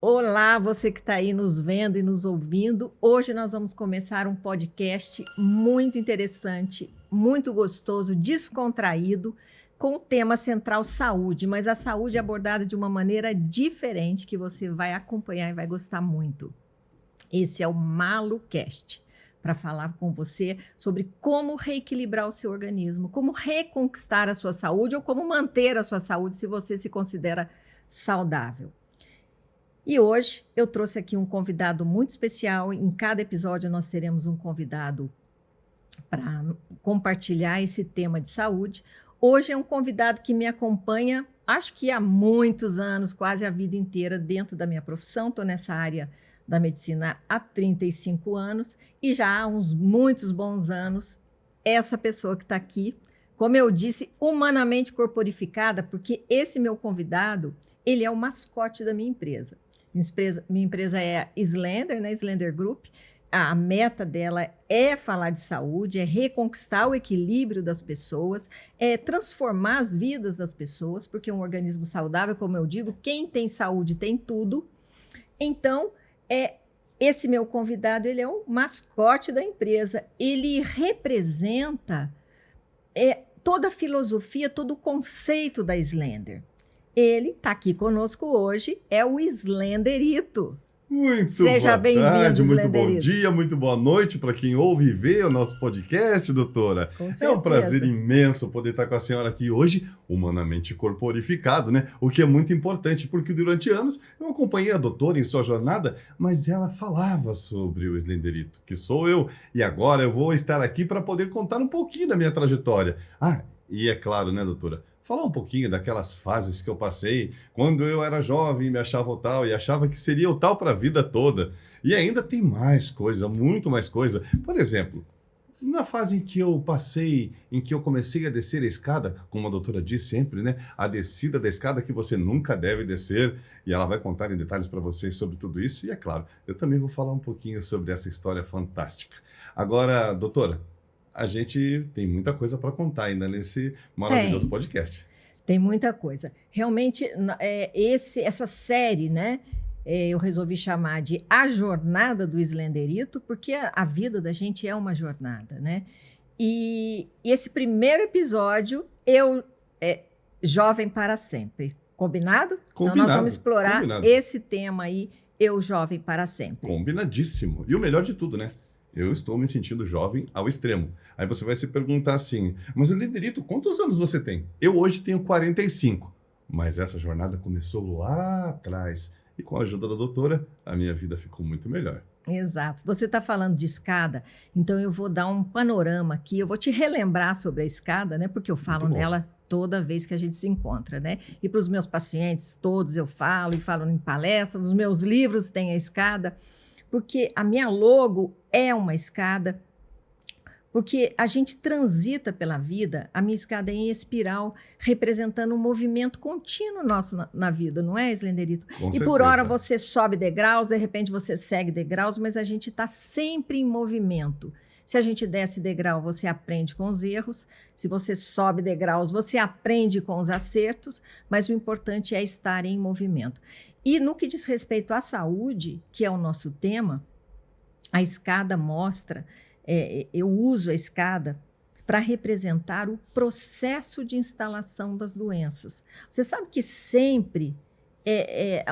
Olá, você que está aí nos vendo e nos ouvindo. Hoje nós vamos começar um podcast muito interessante, muito gostoso, descontraído, com o tema central saúde, mas a saúde é abordada de uma maneira diferente que você vai acompanhar e vai gostar muito. Esse é o MaluCast, para falar com você sobre como reequilibrar o seu organismo, como reconquistar a sua saúde ou como manter a sua saúde se você se considera saudável. E hoje eu trouxe aqui um convidado muito especial. Em cada episódio nós teremos um convidado para compartilhar esse tema de saúde. Hoje é um convidado que me acompanha, acho que há muitos anos, quase a vida inteira dentro da minha profissão. Estou nessa área da medicina há 35 anos e já há muitos bons anos essa pessoa que está aqui, como eu disse, humanamente corporificada, porque esse meu convidado, ele é o mascote da minha empresa. Minha empresa é a Slender, né? Slender Group. A meta dela é falar de saúde, é reconquistar o equilíbrio das pessoas, é transformar as vidas das pessoas, porque um organismo saudável, como eu digo, quem tem saúde tem tudo. Então, esse meu convidado, ele é o mascote da empresa. Ele representa toda a filosofia, todo o conceito da Slender. Ele está aqui conosco hoje, é o Slenderito. Muito Seja bem-vindo, muito bom Slenderito. dia, muito boa noite para quem ouve e vê o nosso podcast, doutora. Com certeza. É um prazer imenso poder estar com a senhora aqui hoje, humanamente corporificado, né? O que é muito importante, porque durante anos eu acompanhei a doutora em sua jornada, mas ela falava sobre o Slenderito, que sou eu, e agora eu vou estar aqui para poder contar um pouquinho da minha trajetória. E é claro, né, doutora? Falar um pouquinho daquelas fases que eu passei quando eu era jovem, me achava o tal e achava que seria o tal para a vida toda. E ainda tem mais coisa, muito mais coisa. Por exemplo, na fase em que eu passei, em que eu comecei a descer a escada, como a doutora diz sempre, né? A descida da escada que você nunca deve descer. E ela vai contar em detalhes para vocês sobre tudo isso. E é claro, eu também vou falar um pouquinho sobre essa história fantástica. Agora, doutora, a gente tem muita coisa para contar ainda nesse maravilhoso podcast. Tem muita coisa. Realmente, essa série, né? Eu resolvi chamar de A Jornada do Slenderito, porque a vida da gente é uma jornada, né? E esse primeiro episódio, jovem para sempre. Combinado? Então, nós vamos explorar esse tema aí, eu jovem para sempre. Combinadíssimo. E o melhor de tudo, né? Eu estou me sentindo jovem ao extremo. Aí você vai se perguntar assim, mas Slenderito, quantos anos você tem? Eu hoje tenho 45, mas essa jornada começou lá atrás. E com a ajuda da doutora, a minha vida ficou muito melhor. Exato. Você está falando de escada, então eu vou dar um panorama aqui, eu vou te relembrar sobre a escada, né? Porque eu falo nela toda vez que a gente se encontra, né? E para os meus pacientes, todos eu falo, e falo em palestras, nos meus livros tem a escada, porque a minha logo é uma escada, porque a gente transita pela vida, a minha escada é em espiral, representando um movimento contínuo nosso na vida, não é, Slenderito? Com certeza. Por hora você sobe degraus, de repente você segue degraus, mas a gente está sempre em movimento. Se a gente desce degrau, você aprende com os erros. Se você sobe degraus, você aprende com os acertos, mas o importante é estar em movimento. E no que diz respeito à saúde, que é o nosso tema, a escada mostra, eu uso a escada para representar o processo de instalação das doenças. Você sabe que sempre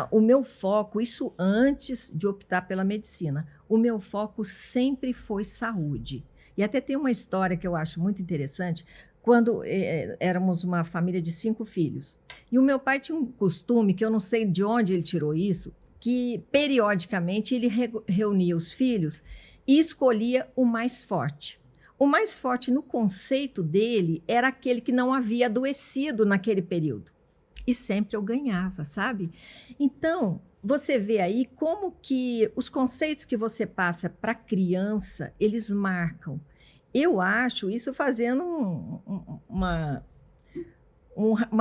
o meu foco, isso antes de optar pela medicina, o meu foco sempre foi saúde. E até tem uma história que eu acho muito interessante, quando éramos uma família de 5 filhos. E o meu pai tinha um costume, que eu não sei de onde ele tirou isso, que periodicamente ele reunia os filhos e escolhia o mais forte. O mais forte no conceito dele era aquele que não havia adoecido naquele período. E sempre eu ganhava, sabe? Então, você vê aí como que os conceitos que você passa para a criança, eles marcam. Eu acho isso fazendo uma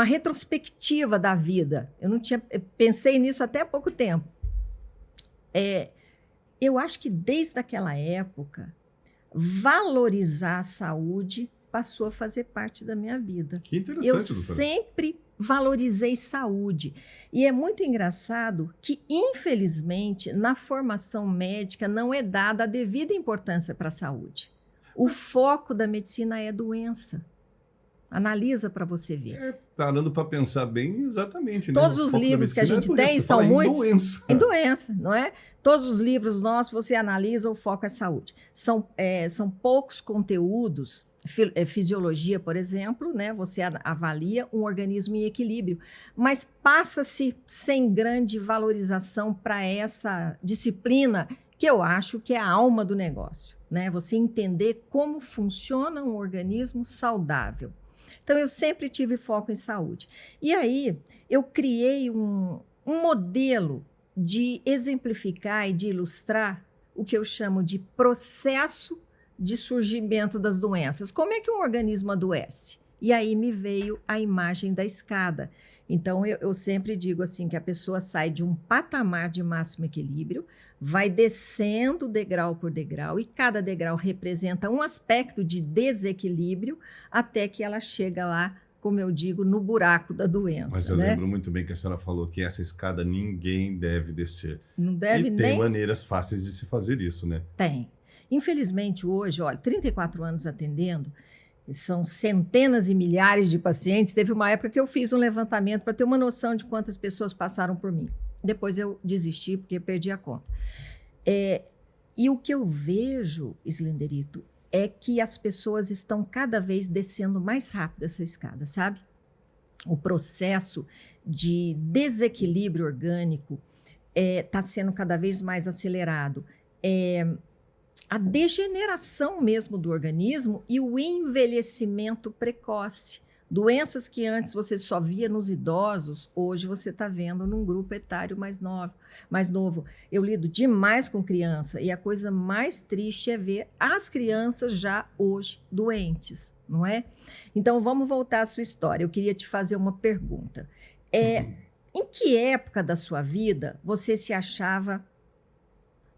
retrospectiva da vida. Eu pensei nisso até há pouco tempo. Eu acho que desde aquela época, valorizar a saúde passou a fazer parte da minha vida. Que interessante, Eu doutora. sempre valorizei saúde. E é muito engraçado que, infelizmente, na formação médica não é dada a devida importância para a saúde. O foco da medicina é doença. Analisa para você ver. Parando para pensar bem, exatamente. Todos né? os livros que a gente tem são muitos em doença, não é? Todos os livros nossos, você analisa, o foco é saúde. São poucos conteúdos. Fisiologia, por exemplo, né? Você avalia um organismo em equilíbrio, mas passa-se sem grande valorização para essa disciplina que eu acho que é a alma do negócio, né? Você entender como funciona um organismo saudável. Então, eu sempre tive foco em saúde. E aí, eu criei um modelo de exemplificar e de ilustrar o que eu chamo de processo de surgimento das doenças. Como é que um organismo adoece? E aí me veio a imagem da escada. Então, eu sempre digo assim, que a pessoa sai de um patamar de máximo equilíbrio, vai descendo degrau por degrau, e cada degrau representa um aspecto de desequilíbrio, até que ela chega lá, como eu digo, no buraco da doença. Mas eu lembro muito bem que a senhora falou que essa escada ninguém deve descer. Não deve e nem... tem maneiras fáceis de se fazer isso, né? Tem. Infelizmente, hoje, olha, 34 anos atendendo, são centenas e milhares de pacientes. Teve uma época que eu fiz um levantamento para ter uma noção de quantas pessoas passaram por mim. Depois eu desisti porque eu perdi a conta. E o que eu vejo, Slenderito, é que as pessoas estão cada vez descendo mais rápido essa escada, sabe? O processo de desequilíbrio orgânico está sendo cada vez mais acelerado. A degeneração mesmo do organismo e o envelhecimento precoce. Doenças que antes você só via nos idosos, hoje você está vendo num grupo etário mais novo. Eu lido demais com criança e a coisa mais triste é ver as crianças já hoje doentes, não é? Então, vamos voltar à sua história. Eu queria te fazer uma pergunta. Em que época da sua vida você se achava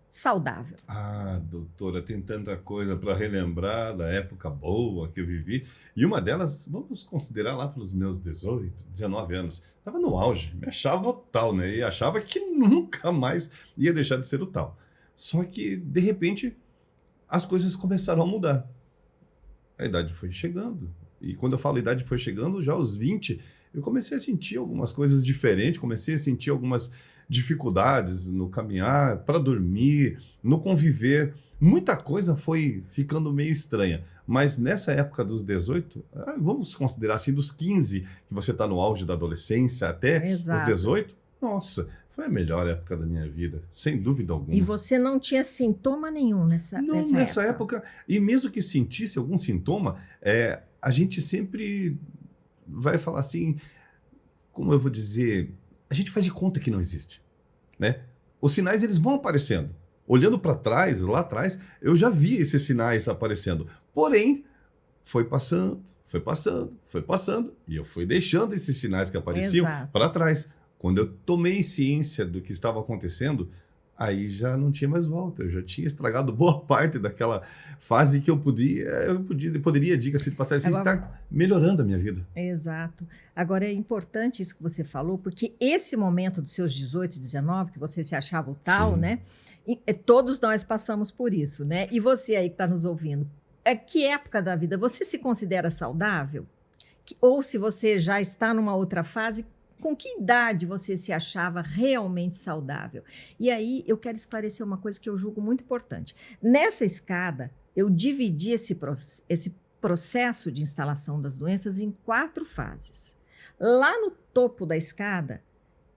saudável? Ah, doutora, tem tanta coisa para relembrar da época boa que eu vivi. E uma delas, vamos considerar lá pelos meus 18, 19 anos. Estava no auge, me achava o tal, né? E achava que nunca mais ia deixar de ser o tal. Só que, de repente, as coisas começaram a mudar. A idade foi chegando. E quando eu falo idade foi chegando, já aos 20, eu comecei a sentir algumas coisas diferentes, comecei a sentir algumas dificuldades no caminhar, para dormir, no conviver. Muita coisa foi ficando meio estranha. Mas nessa época dos 18, vamos considerar assim, dos 15, que você está no auge da adolescência, até Exato. os 18, nossa, foi a melhor época da minha vida, sem dúvida alguma. E você não tinha sintoma nenhum nessa época. E mesmo que sentisse algum sintoma, a gente sempre vai falar assim, como eu vou dizer, a gente faz de conta que não existe, né? Os sinais, eles vão aparecendo. Olhando para trás, lá atrás, eu já vi esses sinais aparecendo. Porém, foi passando, e eu fui deixando esses sinais que apareciam para trás. Quando eu tomei ciência do que estava acontecendo, aí já não tinha mais volta. Eu já tinha estragado boa parte daquela fase que eu poderia, diga-se de passagem, estar melhorando a minha vida. Exato. Agora, é importante isso que você falou, porque esse momento dos seus 18, 19, que você se achava o tal, né? Todos nós passamos por isso, né? E você aí que está nos ouvindo, que época da vida você se considera saudável? Ou se você já está numa outra fase, com que idade você se achava realmente saudável? E aí eu quero esclarecer uma coisa que eu julgo muito importante. Nessa escada, eu dividi esse processo de instalação das doenças em 4 fases. Lá no topo da escada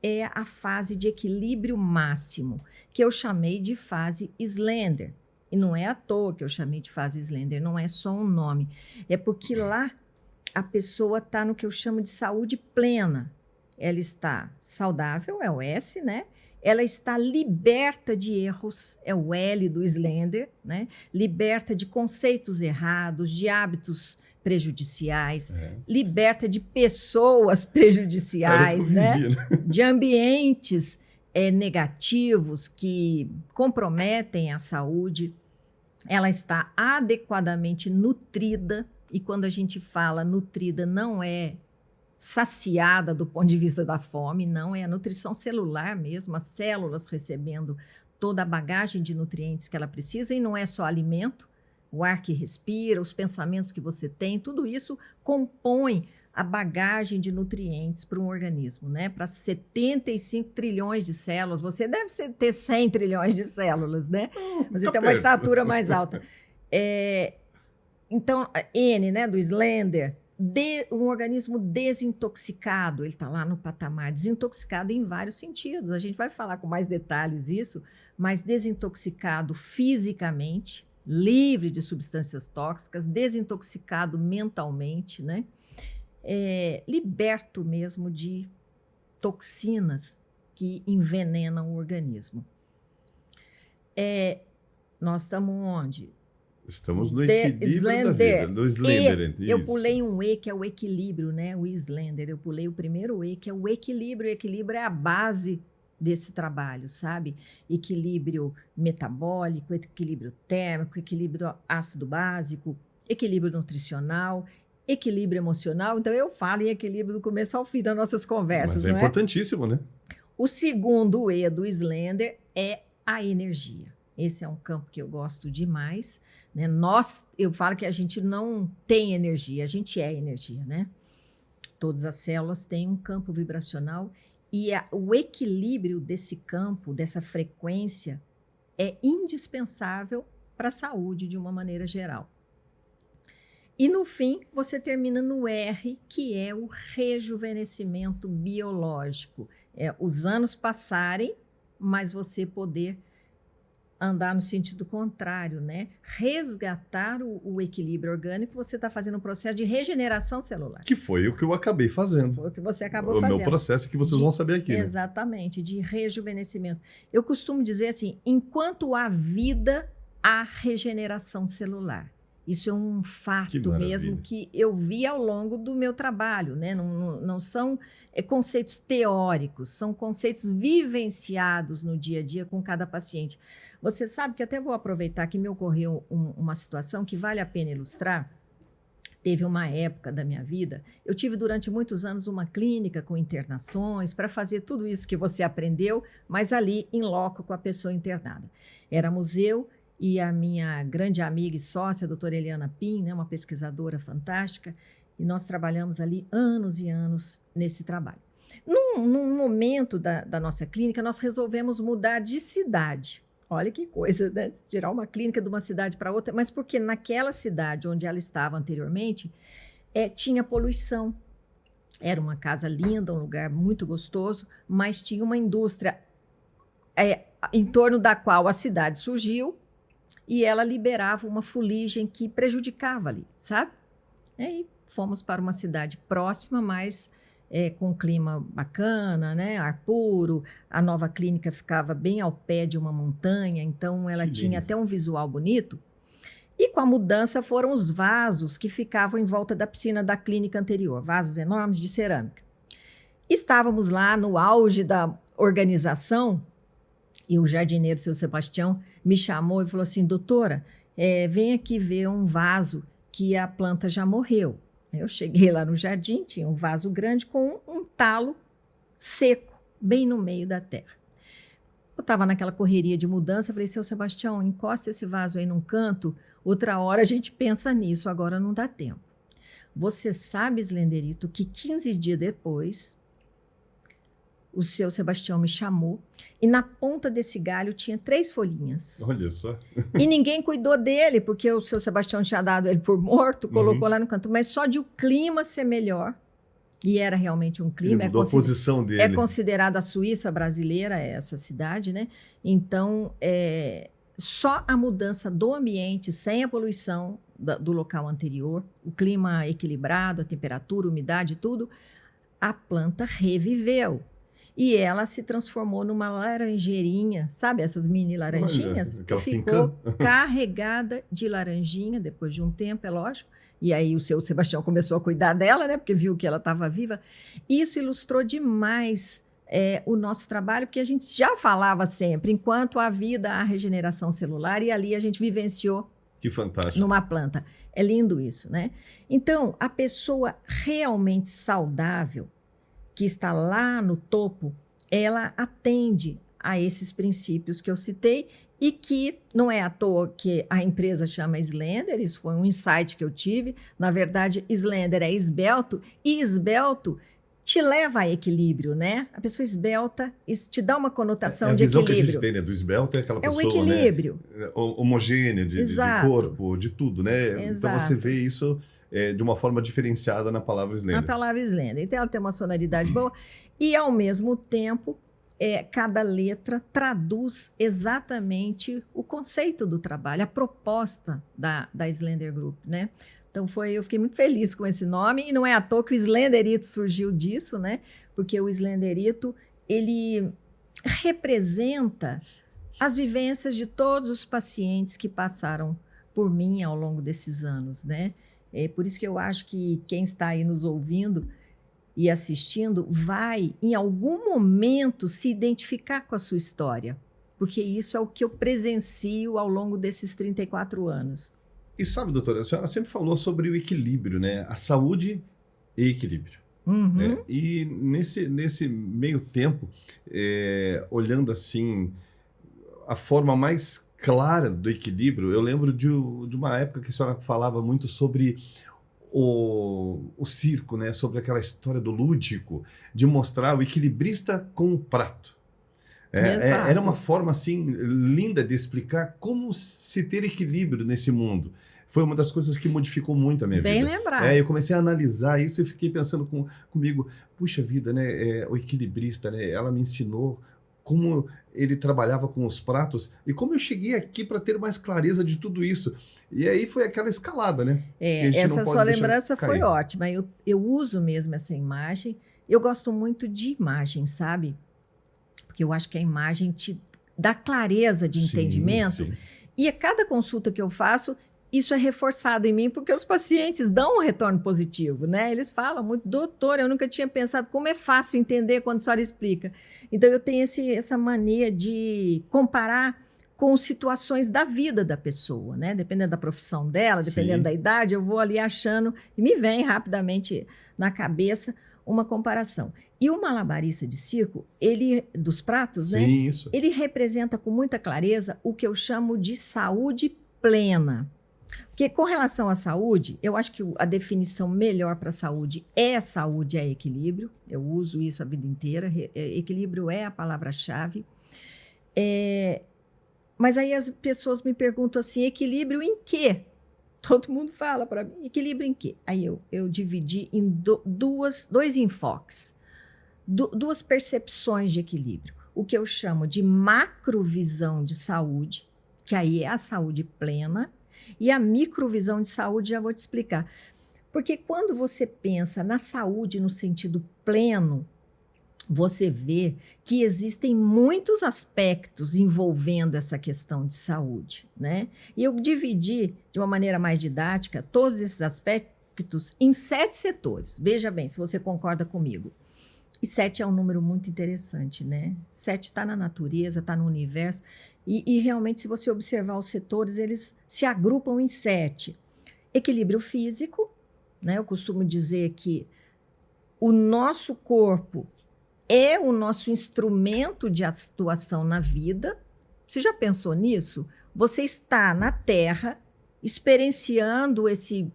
é a fase de equilíbrio máximo, que eu chamei de fase Slender. E não é à toa que eu chamei de fase Slender, não é só um nome. É porque lá a pessoa está no que eu chamo de saúde plena. Ela está saudável, é o S, né? Ela está liberta de erros, é o L do Slender, né? Liberta de conceitos errados, de hábitos prejudiciais, liberta de pessoas prejudiciais, né? De ambientes negativos que comprometem a saúde. Ela está adequadamente nutrida, e quando a gente fala nutrida, não é saciada do ponto de vista da fome, não, é a nutrição celular mesmo, as células recebendo toda a bagagem de nutrientes que ela precisa, e não é só alimento, o ar que respira, os pensamentos que você tem, tudo isso compõe a bagagem de nutrientes para um organismo, né? Para 75 trilhões de células, você deve ter 100 trilhões de células, né? Você tem uma estatura mais alta. Então, N, né, do Slender, um organismo desintoxicado, ele está lá no patamar, desintoxicado em vários sentidos, a gente vai falar com mais detalhes isso, mas desintoxicado fisicamente, livre de substâncias tóxicas, desintoxicado mentalmente, né? Liberto mesmo de toxinas que envenenam o organismo. Nós estamos onde? Estamos no equilíbrio da vida, do Slender. Eu pulei um E, que é o equilíbrio, né? O Slender. Eu pulei o primeiro E, que é o equilíbrio. O equilíbrio é a base desse trabalho, sabe? Equilíbrio metabólico, equilíbrio térmico, equilíbrio ácido básico, equilíbrio nutricional, equilíbrio emocional. Então, eu falo em equilíbrio do começo ao fim das nossas conversas, mas é importantíssimo, né? O segundo E do Slender é a energia. Esse é um campo que eu gosto demais, né? Eu falo que a gente não tem energia, a gente é energia, né? Todas as células têm um campo vibracional e o equilíbrio desse campo, dessa frequência, é indispensável para a saúde de uma maneira geral. E no fim, você termina no R, que é o rejuvenescimento biológico. Os anos passarem, mas você poder andar no sentido contrário, né? Resgatar o equilíbrio orgânico, você está fazendo um processo de regeneração celular. Que foi o que eu acabei fazendo. Foi o que você acabou fazendo. O meu processo que vocês vão saber aqui. Exatamente, né? De rejuvenescimento. Eu costumo dizer assim, enquanto há vida, há regeneração celular. Isso é um fato mesmo que eu vi ao longo do meu trabalho, né? Não são conceitos teóricos, são conceitos vivenciados no dia a dia com cada paciente. Você sabe que até vou aproveitar que me ocorreu uma situação que vale a pena ilustrar. Teve uma época da minha vida, eu tive durante muitos anos uma clínica com internações para fazer tudo isso que você aprendeu, mas ali em loco com a pessoa internada. Éramos eu e a minha grande amiga e sócia, a doutora Eliana Pim, né, uma pesquisadora fantástica, e nós trabalhamos ali anos e anos nesse trabalho. Num momento da nossa clínica, nós resolvemos mudar de cidade. Olha que coisa, né? Tirar uma clínica de uma cidade para outra, mas porque naquela cidade onde ela estava anteriormente, tinha poluição. Era uma casa linda, um lugar muito gostoso, mas tinha uma indústria em torno da qual a cidade surgiu, e ela liberava uma fuligem que prejudicava ali, sabe? E fomos para uma cidade próxima, mas com um clima bacana, né? Ar puro. A nova clínica ficava bem ao pé de uma montanha, então ela tinha até um visual bonito. E com a mudança foram os vasos que ficavam em volta da piscina da clínica anterior, vasos enormes de cerâmica. Estávamos lá no auge da organização, e o jardineiro, seu Sebastião, me chamou e falou assim, doutora, vem aqui ver um vaso que a planta já morreu. Eu cheguei lá no jardim, tinha um vaso grande com um talo seco, bem no meio da terra. Eu estava naquela correria de mudança, falei, seu Sebastião, encosta esse vaso aí num canto, outra hora a gente pensa nisso, agora não dá tempo. Você sabe, Slenderito, que 15 dias depois, o seu Sebastião me chamou e na ponta desse galho tinha 3 folhinhas. Olha só. E ninguém cuidou dele, porque o seu Sebastião tinha dado ele por morto, colocou lá no canto. Mas só de o clima ser melhor, e era realmente um clima. Ele mudou a posição dele. É considerada a Suíça brasileira, essa cidade, né? Então, só a mudança do ambiente, sem a poluição do local anterior, o clima equilibrado, a temperatura, a umidade, tudo, a planta reviveu. E ela se transformou numa laranjeirinha, sabe essas mini laranjinhas? Olha, ficou carregada de laranjinha depois de um tempo, é lógico. E aí o seu Sebastião começou a cuidar dela, né? Porque viu que ela estava viva. Isso ilustrou demais o nosso trabalho, porque a gente já falava sempre, enquanto há vida, há regeneração celular, e ali a gente vivenciou que fantástico. numa planta. É lindo isso, né? Então, a pessoa realmente saudável, que está lá no topo, ela atende a esses princípios que eu citei e que não é à toa que a empresa chama Slender, isso foi um insight que eu tive. Na verdade, Slender é esbelto e esbelto te leva a equilíbrio, né? A pessoa esbelta, isso te dá uma conotação de equilíbrio. A visão que a gente tem, né, do esbelto é aquela pessoa, o equilíbrio. Né, homogênea, de corpo, de tudo, né? Exato. Então você vê isso de uma forma diferenciada na palavra Slender. Na palavra Slender. Então ela tem uma sonoridade boa e, ao mesmo tempo, cada letra traduz exatamente o conceito do trabalho, a proposta da Slender Group, né? Então eu fiquei muito feliz com esse nome, e não é à toa que o Slenderito surgiu disso, né? Porque o Slenderito, ele representa as vivências de todos os pacientes que passaram por mim ao longo desses anos, né? É por isso que eu acho que quem está aí nos ouvindo e assistindo vai, em algum momento, se identificar com a sua história, porque isso é o que eu presencio ao longo desses 34 anos. E sabe, doutora, a senhora sempre falou sobre o equilíbrio, né? A saúde e equilíbrio. Uhum. E nesse meio tempo, olhando assim, a forma mais clara do equilíbrio, eu lembro de uma época que a senhora falava muito sobre o circo, né? Sobre aquela história do lúdico, de mostrar o equilibrista com o prato. Era uma forma assim linda de explicar como se ter equilíbrio nesse mundo. Foi uma das coisas que modificou muito a minha vida. Bem lembrado. Eu comecei a analisar isso e fiquei pensando comigo, puxa vida, né? O equilibrista, né? Ela me ensinou como ele trabalhava com os pratos e como eu cheguei aqui para ter mais clareza de tudo isso. E aí foi aquela escalada, né? Essa sua lembrança foi ótima. Eu uso mesmo essa imagem. Eu gosto muito de imagem, sabe? Porque eu acho que a imagem te dá clareza de entendimento. Sim. E a cada consulta que eu faço, isso é reforçado em mim, porque os pacientes dão um retorno positivo, né? Eles falam muito, doutor, eu nunca tinha pensado como é fácil entender quando a senhora explica. Então, eu tenho essa mania de comparar com situações da vida da pessoa, né? Dependendo da profissão dela, dependendo da idade, eu vou ali achando, e me vem rapidamente na cabeça uma comparação. E o malabarista de circo, dos pratos, né? Sim, isso. Ele representa com muita clareza o que eu chamo de saúde plena. Porque com relação à saúde, eu acho que a definição melhor para saúde é equilíbrio. Eu uso isso a vida inteira. Equilíbrio é a palavra-chave. Mas aí as pessoas me perguntam assim, equilíbrio em quê? Todo mundo fala para mim, equilíbrio em quê? Aí eu dividi em dois enfoques, duas percepções de equilíbrio. O que eu chamo de macrovisão de saúde, que aí é a saúde plena, e a microvisão de saúde, já vou te explicar. Porque quando você pensa na saúde no sentido pleno, você vê que existem muitos aspectos envolvendo essa questão de saúde, né? E eu dividi, de uma maneira mais didática, todos esses aspectos em 7 setores. Veja bem, se você concorda comigo. E 7 é um número muito interessante, né? 7 está na natureza, está no universo. E realmente, se você observar os setores, eles se agrupam em 7. Equilíbrio físico, né? Eu costumo dizer que o nosso corpo é o nosso instrumento de atuação na vida. Você já pensou nisso? Você está na Terra experienciando esse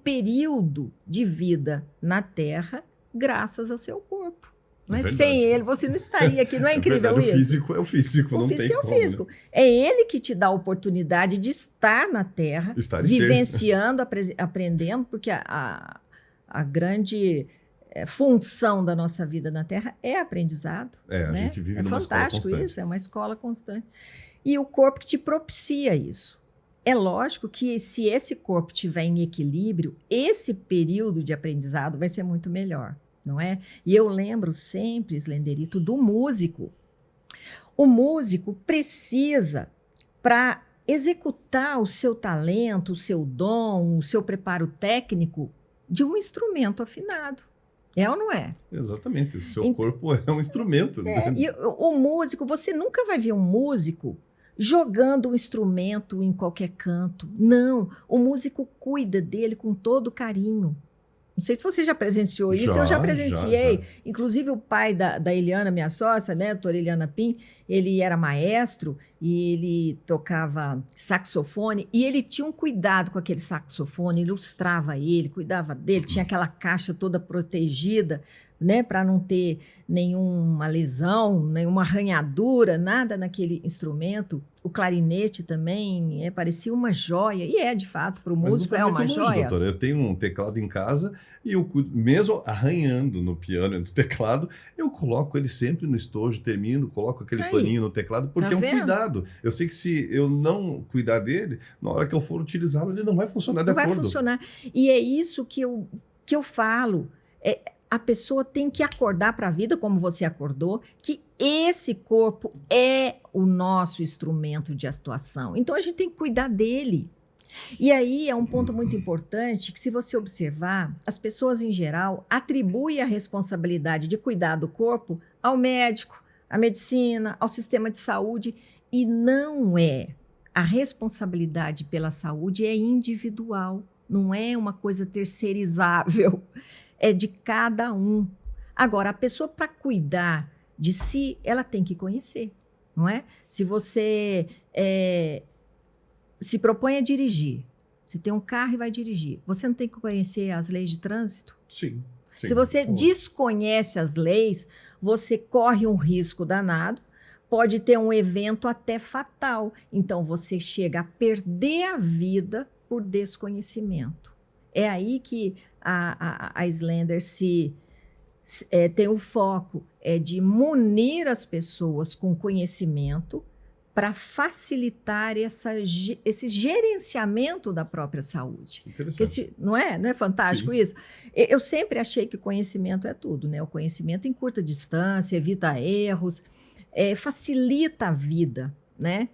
período de vida na Terra graças ao seu corpo. Mas sem ele, você não estaria aqui. Não é incrível isso? O físico é o físico, não tem como. O físico é o físico. Né? É ele que te dá a oportunidade de estar na Terra, vivenciando, aprendendo, porque a grande função da nossa vida na Terra é aprendizado. A gente vive numa escola constante. É fantástico isso, é uma escola constante. E o corpo que te propicia isso. É lógico que se esse corpo estiver em equilíbrio, esse período de aprendizado vai ser muito melhor, não é? E eu lembro sempre, Slenderito, do músico. O músico precisa, para executar o seu talento, o seu dom, o seu preparo técnico, de um instrumento afinado. É ou não é? Exatamente. O seu corpo é um instrumento. E o músico, você nunca vai ver um músico jogando um instrumento em qualquer canto. Não, o músico cuida dele com todo carinho. Não sei se você já presenciou isso, eu já presenciei. Já. Inclusive o pai da Eliana, minha sócia, né, a doutora Eliana Pim, ele era maestro e ele tocava saxofone e ele tinha um cuidado com aquele saxofone, ilustrava ele, cuidava dele, tinha aquela caixa toda protegida, né, para não ter nenhuma lesão, nenhuma arranhadura, nada naquele instrumento. O clarinete também parecia uma joia, e de fato, para o músico é uma joia. Doutora. Eu tenho um teclado em casa e eu, mesmo arranhando no piano e no teclado, eu coloco ele sempre no estojo, termino, coloco aquele paninho no teclado, porque é um cuidado. Eu sei que se eu não cuidar dele, na hora que eu for utilizá-lo, ele não vai funcionar de acordo. Não vai funcionar. E é isso que eu falo. A pessoa tem que acordar para a vida, como você acordou, que esse corpo é o nosso instrumento de atuação. Então, a gente tem que cuidar dele. E aí é um ponto muito importante que, se você observar, as pessoas, em geral, atribuem a responsabilidade de cuidar do corpo ao médico, à medicina, ao sistema de saúde, e não é. A responsabilidade pela saúde é individual, não é uma coisa terceirizável. É de cada um. Agora, a pessoa, para cuidar de si, ela tem que conhecer, não é? Se você se propõe a dirigir, você tem um carro e vai dirigir, você não tem que conhecer as leis de trânsito? Sim. Se você desconhece as leis, você corre um risco danado, pode ter um evento até fatal. Então, você chega a perder a vida por desconhecimento. É aí que a Slender tem o foco de munir as pessoas com conhecimento para facilitar esse gerenciamento da própria saúde. Interessante. Não é fantástico Sim. isso? Eu sempre achei que conhecimento é tudo, né? O conhecimento encurta distância, evita erros, facilita a vida, né?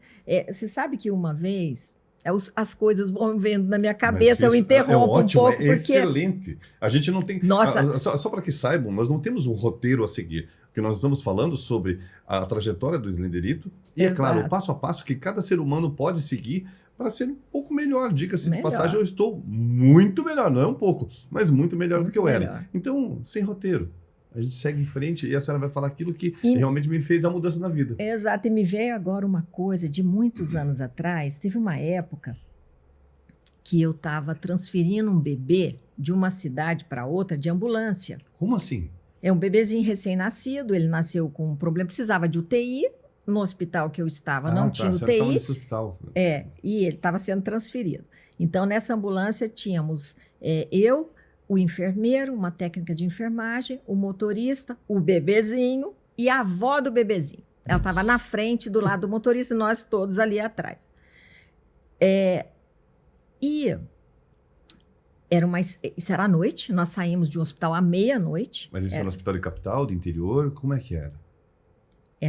Você sabe que uma vez... as coisas vão vendo na minha cabeça, eu interrompo ótimo, um pouco. Porque... excelente. A gente não tem... Nossa. Só para que saibam, nós não temos um roteiro a seguir. Porque nós estamos falando sobre a trajetória do Slenderito. E é claro, o passo a passo que cada ser humano pode seguir para ser um pouco melhor. Diga-se de passagem, eu estou muito melhor. Não é um pouco, mas muito melhor do que eu era. Então, sem roteiro. A gente segue em frente e a senhora vai falar aquilo que realmente me fez a mudança na vida. Exato, e me veio agora uma coisa de muitos anos atrás. Teve uma época que eu estava transferindo um bebê de uma cidade para outra de ambulância. Como assim? É um bebezinho recém-nascido, ele nasceu com um problema, precisava de UTI. No hospital que eu estava não tinha UTI. Estava nesse hospital. E ele estava sendo transferido. Então, nessa ambulância tínhamos eu, o enfermeiro, uma técnica de enfermagem, o motorista, o bebezinho e a avó do bebezinho. Ela estava na frente, do lado do motorista, e nós todos ali atrás. Isso era à noite, nós saímos de um hospital à meia-noite. Mas isso era no hospital de capital, de interior? Como é que era?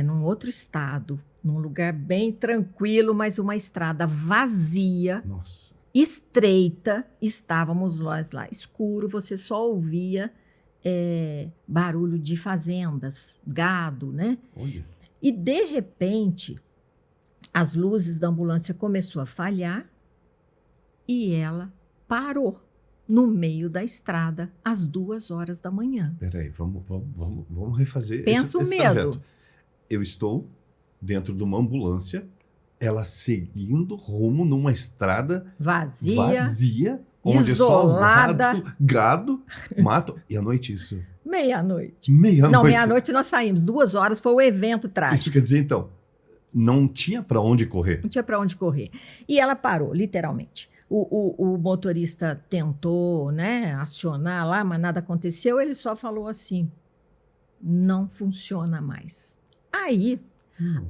Num outro estado, num lugar bem tranquilo, mas uma estrada vazia. Nossa. Estreita, estávamos nós lá, escuro, você só ouvia barulho de fazendas, gado, né? Olha. E, de repente, as luzes da ambulância começou a falhar e ela parou no meio da estrada às 2h da manhã. Peraí, vamos refazer Pensa o medo. Trajeto. Eu estou dentro de uma ambulância, ela seguindo rumo numa estrada vazia onde isolada, só gado, mato. E à noite isso? Meia-noite. Não, meia-noite nós saímos. 2h foi o evento trágico. Isso quer dizer, então, não tinha para onde correr? Não tinha para onde correr. E ela parou, literalmente. O motorista tentou, né, acionar lá, mas nada aconteceu. Ele só falou assim, não funciona mais. Aí,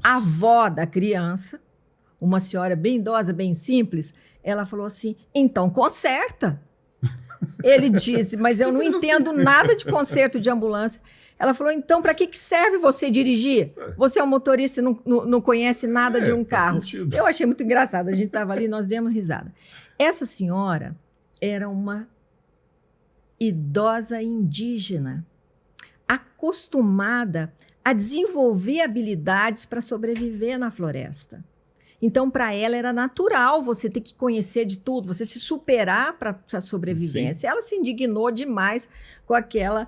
a avó da criança, uma senhora bem idosa, bem simples, ela falou assim, então conserta. Ele disse, mas eu não entendo nada de conserto de ambulância. Ela falou, então para que serve você dirigir? Você é um motorista e não conhece nada de um carro. Eu achei muito engraçado, a gente estava ali, nós demos risada. Essa senhora era uma idosa indígena, acostumada a desenvolver habilidades para sobreviver na floresta. Então, para ela era natural você ter que conhecer de tudo, você se superar para a sobrevivência. Sim. Ela se indignou demais com aquela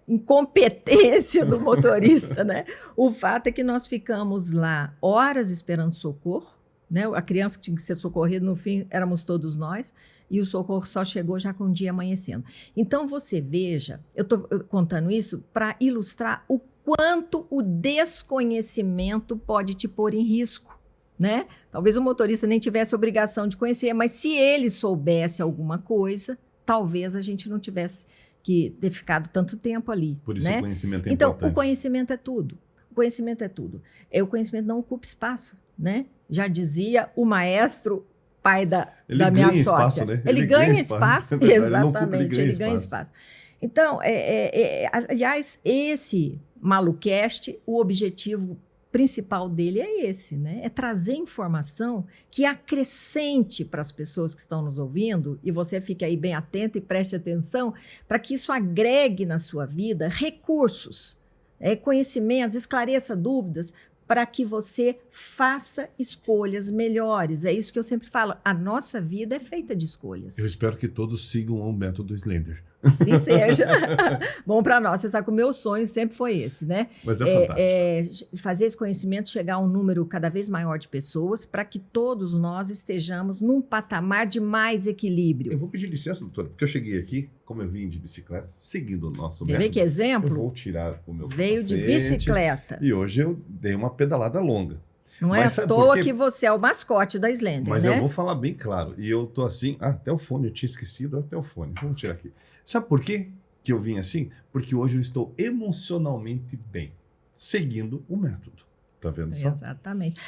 incompetência do motorista, né? O fato é que nós ficamos lá horas esperando socorro, né? A criança que tinha que ser socorrida, no fim, éramos todos nós, e o socorro só chegou já com o dia amanhecendo. Então, você veja, eu estou contando isso para ilustrar o quanto o desconhecimento pode te pôr em risco, né? Talvez o motorista nem tivesse obrigação de conhecer, mas se ele soubesse alguma coisa, talvez a gente não tivesse que ter ficado tanto tempo ali. Por isso, né? O conhecimento é então, importante. O conhecimento é tudo. O conhecimento é tudo. O conhecimento não ocupa espaço, né? Já dizia o maestro, pai da minha sócia. Espaço, né? Ele ganha espaço, exatamente, ele ganha espaço. Então, aliás, esse Malucast, o objetivo principal dele é esse, né? É trazer informação que acrescente para as pessoas que estão nos ouvindo, e você fique aí bem atento e preste atenção, para que isso agregue na sua vida recursos, conhecimentos, esclareça dúvidas, para que você faça escolhas melhores. É isso que eu sempre falo. A nossa vida é feita de escolhas. Eu espero que todos sigam o método Slender. Assim seja. Bom para nós. Você sabe que o meu sonho sempre foi esse, né? Mas é fantástico. Fazer esse conhecimento chegar a um número cada vez maior de pessoas para que todos nós estejamos num patamar de mais equilíbrio. Eu vou pedir licença, doutora, porque eu cheguei aqui, como eu vim de bicicleta, seguindo o nosso método. Vê que exemplo? Eu vou tirar o meu Veio de bicicleta. E hoje eu dei uma pedalada longa. Não é à toa que você é o mascote da Slender, Mas né? eu vou falar bem claro. E eu tô assim... até o fone, eu tinha esquecido até o fone. Vamos tirar aqui. Sabe por quê que eu vim assim? Porque hoje eu estou emocionalmente bem, seguindo o método. Tá vendo só? Exatamente.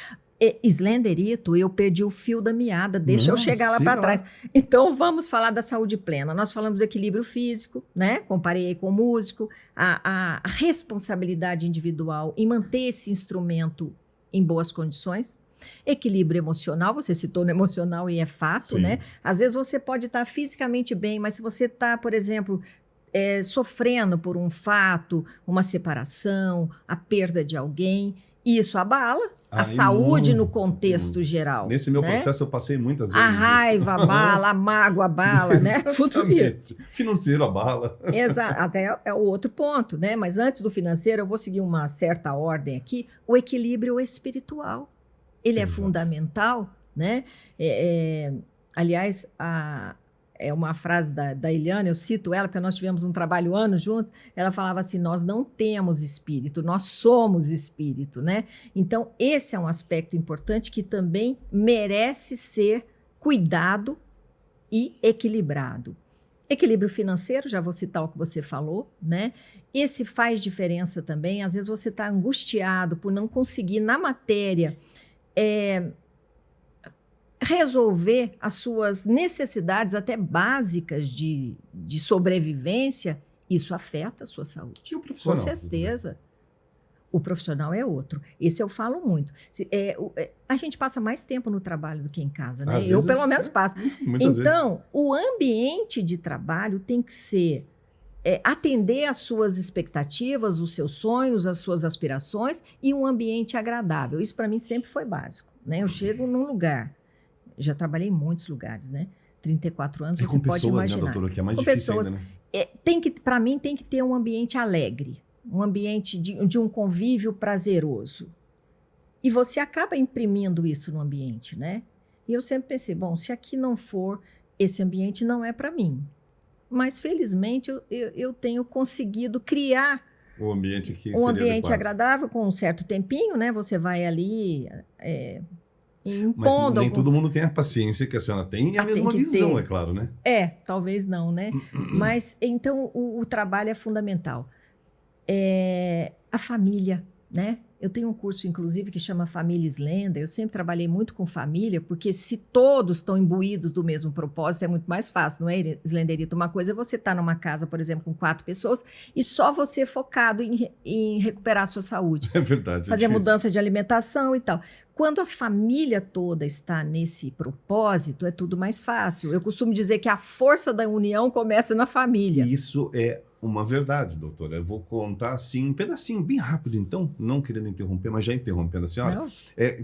Slenderito, eu perdi o fio da meada, deixa eu chegar lá para trás. Então, vamos falar da saúde plena. Nós falamos do equilíbrio físico, né? Comparei com o músico, a responsabilidade individual em manter esse instrumento em boas condições. Equilíbrio emocional, você citou no emocional e é fato, Sim. né? Às vezes você pode estar fisicamente bem, mas se você está, por exemplo, sofrendo por um fato, uma separação, a perda de alguém, isso abala a saúde no contexto geral. Nesse meu processo eu passei muitas vezes a raiva abala, a mágoa abala, né? Tudo isso. Financeiro abala. Exato, até é o outro ponto, né? Mas antes do financeiro, eu vou seguir uma certa ordem aqui. O equilíbrio espiritual, ele é fundamental, né? Aliás, é uma frase da Eliane, eu cito ela, porque nós tivemos um trabalho anos juntos, ela falava assim, nós não temos espírito, nós somos espírito, né? Então, esse é um aspecto importante que também merece ser cuidado e equilibrado. Equilíbrio financeiro, já vou citar o que você falou, né? Esse faz diferença também, às vezes você está angustiado por não conseguir, na matéria, resolver as suas necessidades até básicas de sobrevivência, isso afeta a sua saúde. E o profissional? Com certeza. O profissional é outro. Esse eu falo muito. A gente passa mais tempo no trabalho do que em casa, né? Eu, pelo menos, passo. Então, o ambiente de trabalho tem que ser atender às suas expectativas, os seus sonhos, as suas aspirações e um ambiente agradável. Isso, para mim, sempre foi básico, né? Eu chego num lugar... Já trabalhei em muitos lugares, né? 34 anos, você pode imaginar. Né, doutora, que é mais com difícil pessoas, ainda, né? Para mim, tem que ter um ambiente alegre, um ambiente de um convívio prazeroso. E você acaba imprimindo isso no ambiente, né? E eu sempre pensei, bom, se aqui não for, esse ambiente não é para mim. Mas, felizmente, eu tenho conseguido criar um ambiente que um ambiente agradável, com um certo tempinho, né? Você vai ali... Mas nem todo mundo tem a paciência que a senhora tem e a mesma visão, é claro, né? Talvez não, né? Mas, então, o trabalho é fundamental. A família, né? Eu tenho um curso, inclusive, que chama Família Slender. Eu sempre trabalhei muito com família, porque se todos estão imbuídos do mesmo propósito, é muito mais fácil, não é, Slenderito? Uma coisa é você estar numa casa, por exemplo, com 4 pessoas e só você focado em recuperar a sua saúde. É verdade. Fazer mudança de alimentação e tal. Quando a família toda está nesse propósito, é tudo mais fácil. Eu costumo dizer que a força da união começa na família. E isso é uma verdade, doutora. Eu vou contar assim um pedacinho bem rápido, então, não querendo interromper, mas já interrompendo a senhora, Não?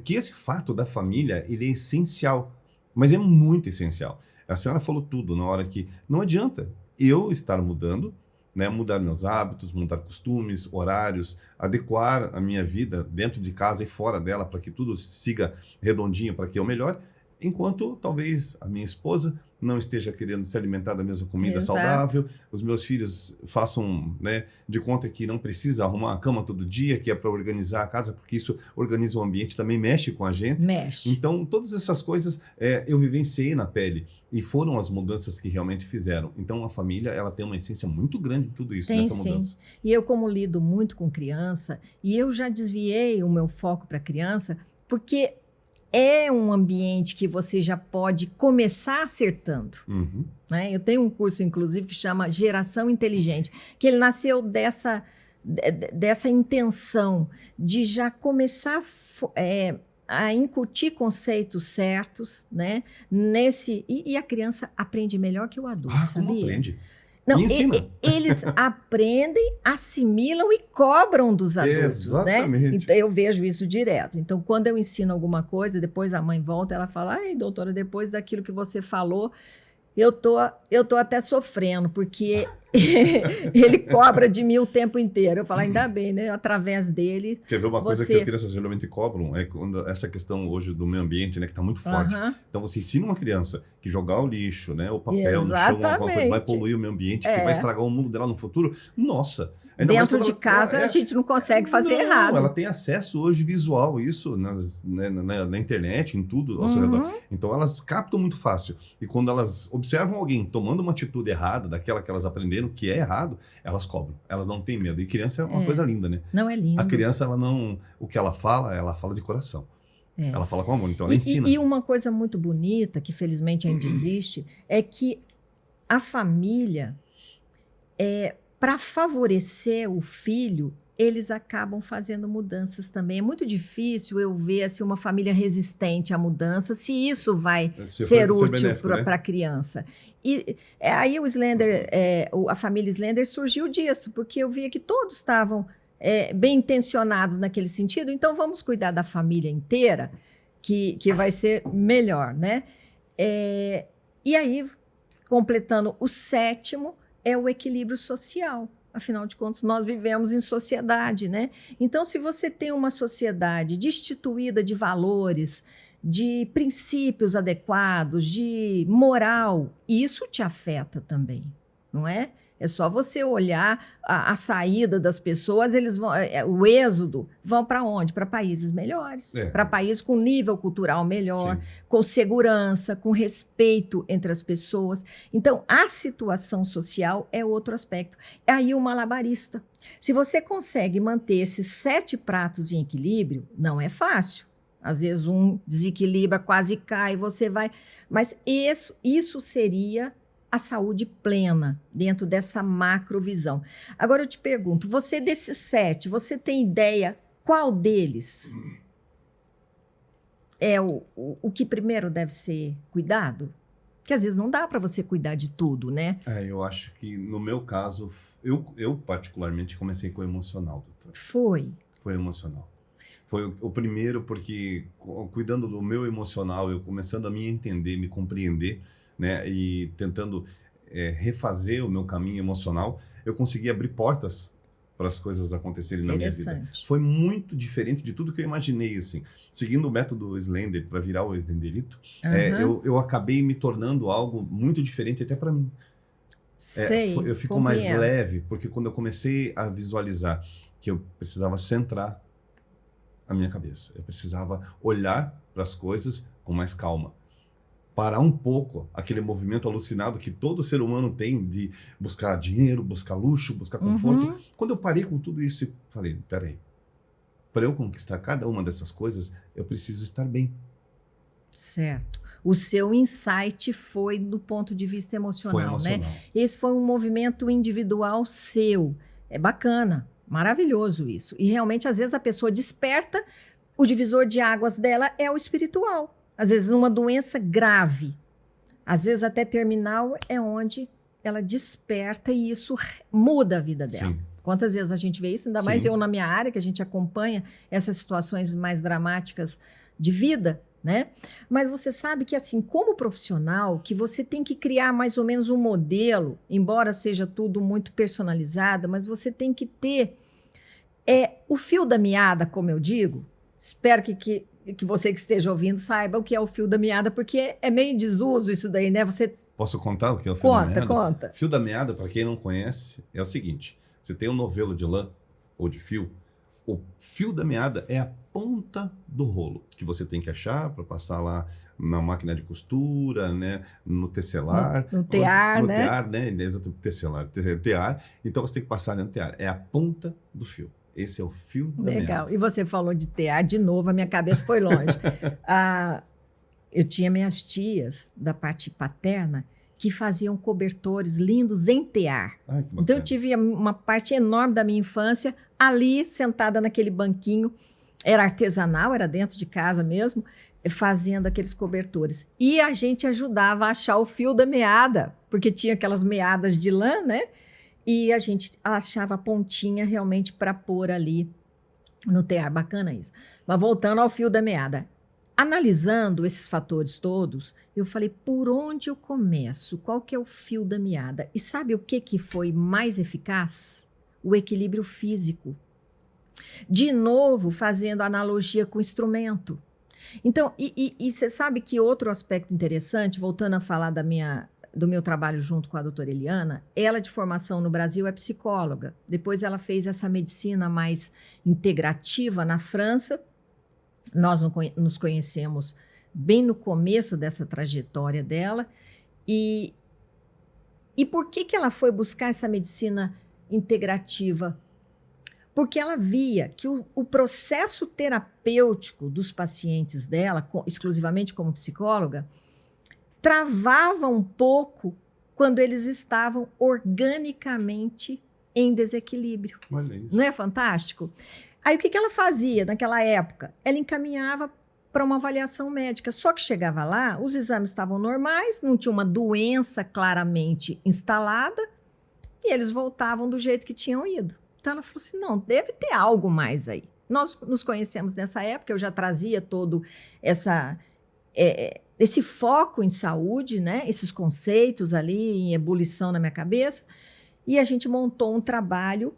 que esse fato da família, ele é essencial, mas é muito essencial. A senhora falou tudo na hora que não adianta eu estar mudando, né, mudar meus hábitos, mudar costumes, horários, adequar a minha vida dentro de casa e fora dela para que tudo siga redondinho, para que eu melhore, enquanto talvez a minha esposa não esteja querendo se alimentar da mesma comida Exato. saudável, os meus filhos façam, né, de conta que não precisa arrumar a cama todo dia, que é para organizar a casa, porque isso organiza o ambiente, também mexe com a gente. Mexe. Então, todas essas coisas eu vivenciei na pele e foram as mudanças que realmente fizeram. Então, a família, ela tem uma essência muito grande em tudo isso, Tem nessa sim. mudança. E eu, como lido muito com criança, e eu já desviei o meu foco para criança, porque é um ambiente que você já pode começar acertando. Uhum. Né? Eu tenho um curso, inclusive, que chama Geração Inteligente, que ele nasceu dessa intenção de já começar a incutir conceitos certos, né? E a criança aprende melhor que o adulto, Como sabia? aprende? Não, E ensina. eles aprendem, assimilam e cobram dos adultos, Exatamente. né? Então, eu vejo isso direto. Então, quando eu ensino alguma coisa, depois a mãe volta, ela fala: ai, doutora, depois daquilo que você falou, eu tô até sofrendo, porque ele cobra de mim o tempo inteiro. Eu falo, ainda bem, né? Através dele. Quer ver uma coisa que as crianças geralmente cobram? É quando essa questão hoje do meio ambiente, né, que está muito forte. Aham. Então você ensina uma criança que jogar o lixo, né, o papel no chão, alguma coisa, vai Exatamente. poluir o meio ambiente, que vai estragar o mundo dela no futuro. Nossa! Ainda mais Dentro quando de ela- casa, a gente não consegue fazer Não, errado. Ela tem acesso hoje visual, isso na internet, em tudo ao seu redor. Então elas captam muito fácil. E quando elas observam alguém tomando uma atitude errada, daquela que elas aprenderam que é errado, elas cobram. Elas não têm medo. E criança é uma coisa linda, né? Não é lindo. A criança, ela não. O que ela fala de coração. É. Ela fala com amor, então ela ensina. E uma coisa muito bonita, que felizmente ainda existe, é que a família, para favorecer o filho, eles acabam fazendo mudanças também. É muito difícil eu ver assim, uma família resistente à mudança, se isso vai ser útil benéfico, né? para a criança. E aí o Slender, a família Slender surgiu disso, porque eu via que todos estavam bem intencionados naquele sentido, então vamos cuidar da família inteira, que vai ser melhor, né? E aí, completando o 7º, é o equilíbrio social. Afinal de contas, nós vivemos em sociedade, né? Então, se você tem uma sociedade destituída de valores, de princípios adequados, de moral, isso te afeta também, não é? É só você olhar a saída das pessoas, eles vão, o êxodo, vão para onde? Para países melhores, para países com nível cultural melhor, Sim. com segurança, com respeito entre as pessoas. Então, a situação social é outro aspecto. É aí o malabarista. Se você consegue manter esses 7 pratos em equilíbrio, não é fácil. Às vezes um desequilibra, quase cai, você vai... Mas isso seria a saúde plena dentro dessa macrovisão. Agora eu te pergunto, você desses 7, você tem ideia qual deles é o que primeiro deve ser cuidado? Porque às vezes não dá para você cuidar de tudo, né? Eu acho que no meu caso, eu particularmente comecei com o emocional, doutor. Foi Emocional. Foi o primeiro porque cuidando do meu emocional, eu começando a me entender, me compreender, né, e tentando refazer o meu caminho emocional, eu consegui abrir portas para as coisas acontecerem na minha vida. Foi muito diferente de tudo que eu imaginei, assim. Seguindo o método Slender para virar o Slenderito, eu acabei me tornando algo muito diferente até para mim. Eu fico mais leve, porque quando eu comecei a visualizar que eu precisava centrar a minha cabeça, eu precisava olhar para as coisas com mais calma. Parar um pouco aquele movimento alucinado que todo ser humano tem de buscar dinheiro, buscar luxo, buscar conforto. Quando eu parei com tudo isso e falei, peraí, para eu conquistar cada uma dessas coisas, eu preciso estar bem. Certo. O seu insight foi do ponto de vista emocional, foi emocional, né? Esse foi um movimento individual seu. É bacana, maravilhoso isso. E realmente, às vezes, a pessoa desperta, o divisor de águas dela é o espiritual. Às vezes, numa doença grave, às vezes até terminal, é onde ela desperta e isso muda a vida dela. Sim. Quantas vezes a gente vê isso, ainda mais eu na minha área, que a gente acompanha essas situações mais dramáticas de vida, né? Mas você sabe que, assim, como profissional, que você tem que criar mais ou menos um modelo, embora seja tudo muito personalizado, mas você tem que ter o fio da meada, como eu digo. Espero que você que esteja ouvindo saiba o que é o fio da meada, porque é meio em desuso isso daí, né? Você Posso contar o que é o fio da meada? Conta. Fio da meada, para quem não conhece, é o seguinte. Você tem um novelo de lã ou de fio, o fio da meada é a ponta do rolo que você tem que achar para passar lá na máquina de costura, né, no tecelar. No tear, no né? tear, né? Exatamente, tecelar, tear. Então você tem que passar no tear. É a ponta do fio. Esse é o fio da meada. Legal. E você falou de tear, de novo, a minha cabeça foi longe. Eu tinha minhas tias, da parte paterna, que faziam cobertores lindos em tear. Ai, que Então, bacana. eu tive uma parte enorme da minha infância ali, sentada naquele banquinho. Era artesanal, era dentro de casa mesmo, fazendo aqueles cobertores. E a gente ajudava a achar o fio da meada, porque tinha aquelas meadas de lã, né? E a gente achava a pontinha realmente para pôr ali no tear. Bacana isso. Mas voltando ao fio da meada. Analisando esses fatores todos, eu falei, por onde eu começo? Qual que é o fio da meada? E sabe o que foi mais eficaz? O equilíbrio físico. De novo, fazendo analogia com o instrumento. Então, e você sabe que outro aspecto interessante, voltando a falar do meu trabalho junto com a doutora Eliana, ela de formação no Brasil é psicóloga. Depois ela fez essa medicina mais integrativa na França. Nós nos conhecemos bem no começo dessa trajetória dela. E por que ela foi buscar essa medicina integrativa? Porque ela via que o processo terapêutico dos pacientes dela, exclusivamente como psicóloga, travava um pouco quando eles estavam organicamente em desequilíbrio. Olha isso. Não é fantástico? Aí o que ela fazia naquela época? Ela encaminhava para uma avaliação médica. Só que chegava lá, os exames estavam normais, não tinha uma doença claramente instalada e eles voltavam do jeito que tinham ido. Então ela falou assim, não, deve ter algo mais aí. Nós nos conhecemos nessa época, eu já trazia todo esse foco em saúde, né? Esses conceitos ali em ebulição na minha cabeça, e a gente montou um trabalho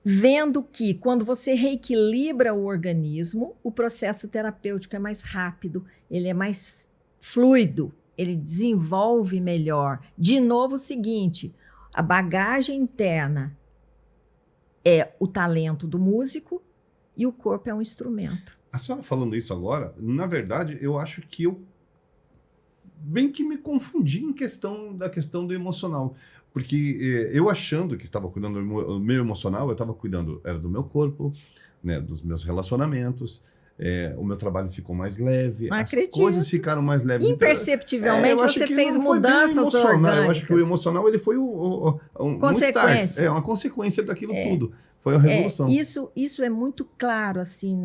vendo que quando você reequilibra o organismo, o processo terapêutico é mais rápido, ele é mais fluido, ele desenvolve melhor. De novo, o seguinte, a bagagem interna é o talento do músico e o corpo é um instrumento. A senhora falando isso agora, na verdade, eu acho que eu bem que me confundi da questão do emocional. Porque eu achando que estava cuidando do meu emocional, eu estava cuidando, era do meu corpo, né, dos meus relacionamentos, o meu trabalho ficou mais leve, as coisas ficaram mais leves. Imperceptivelmente você fez mudanças orgânicas. Eu acho que o emocional ele foi um start, uma consequência daquilo tudo. Foi a resolução. Isso é muito claro, assim,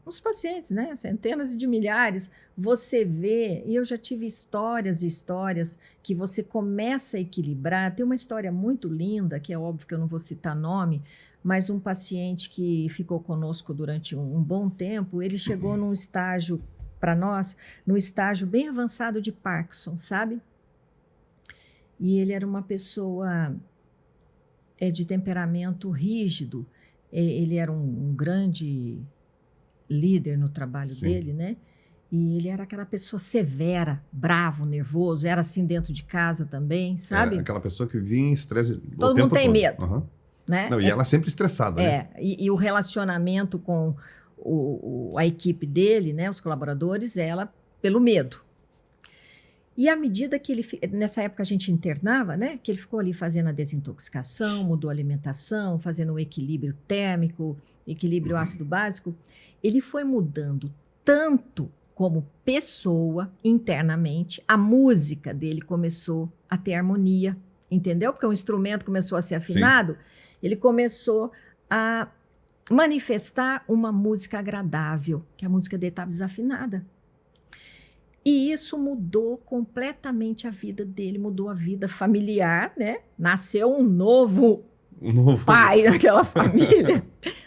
nos pacientes, né? Centenas de milhares. Você vê, e eu já tive histórias e histórias que você começa a equilibrar. Tem uma história muito linda, que é óbvio que eu não vou citar nome, mas um paciente que ficou conosco durante um bom tempo, ele chegou num estágio, para nós, num estágio bem avançado de Parkinson, sabe? E ele era uma pessoa de temperamento rígido. Ele era um grande líder no trabalho dele, né? E ele era aquela pessoa severa, bravo, nervoso, era assim dentro de casa também, sabe? Aquela pessoa que vinha em estresse o tempo todo. Todo mundo tem medo. Uhum. Né? Não, e ela sempre estressada, né? E o relacionamento com a equipe dele, né, os colaboradores, ela pelo medo. E à medida que ele, nessa época a gente internava, né, que ele ficou ali fazendo a desintoxicação, mudou a alimentação, fazendo um equilíbrio térmico, equilíbrio ácido básico, ele foi mudando tanto como pessoa internamente, a música dele começou a ter harmonia, entendeu? Porque o instrumento começou a ser afinado, ele começou a manifestar uma música agradável, que a música dele estava desafinada. E isso mudou completamente a vida dele, mudou a vida familiar, né? Nasceu um novo pai naquela família,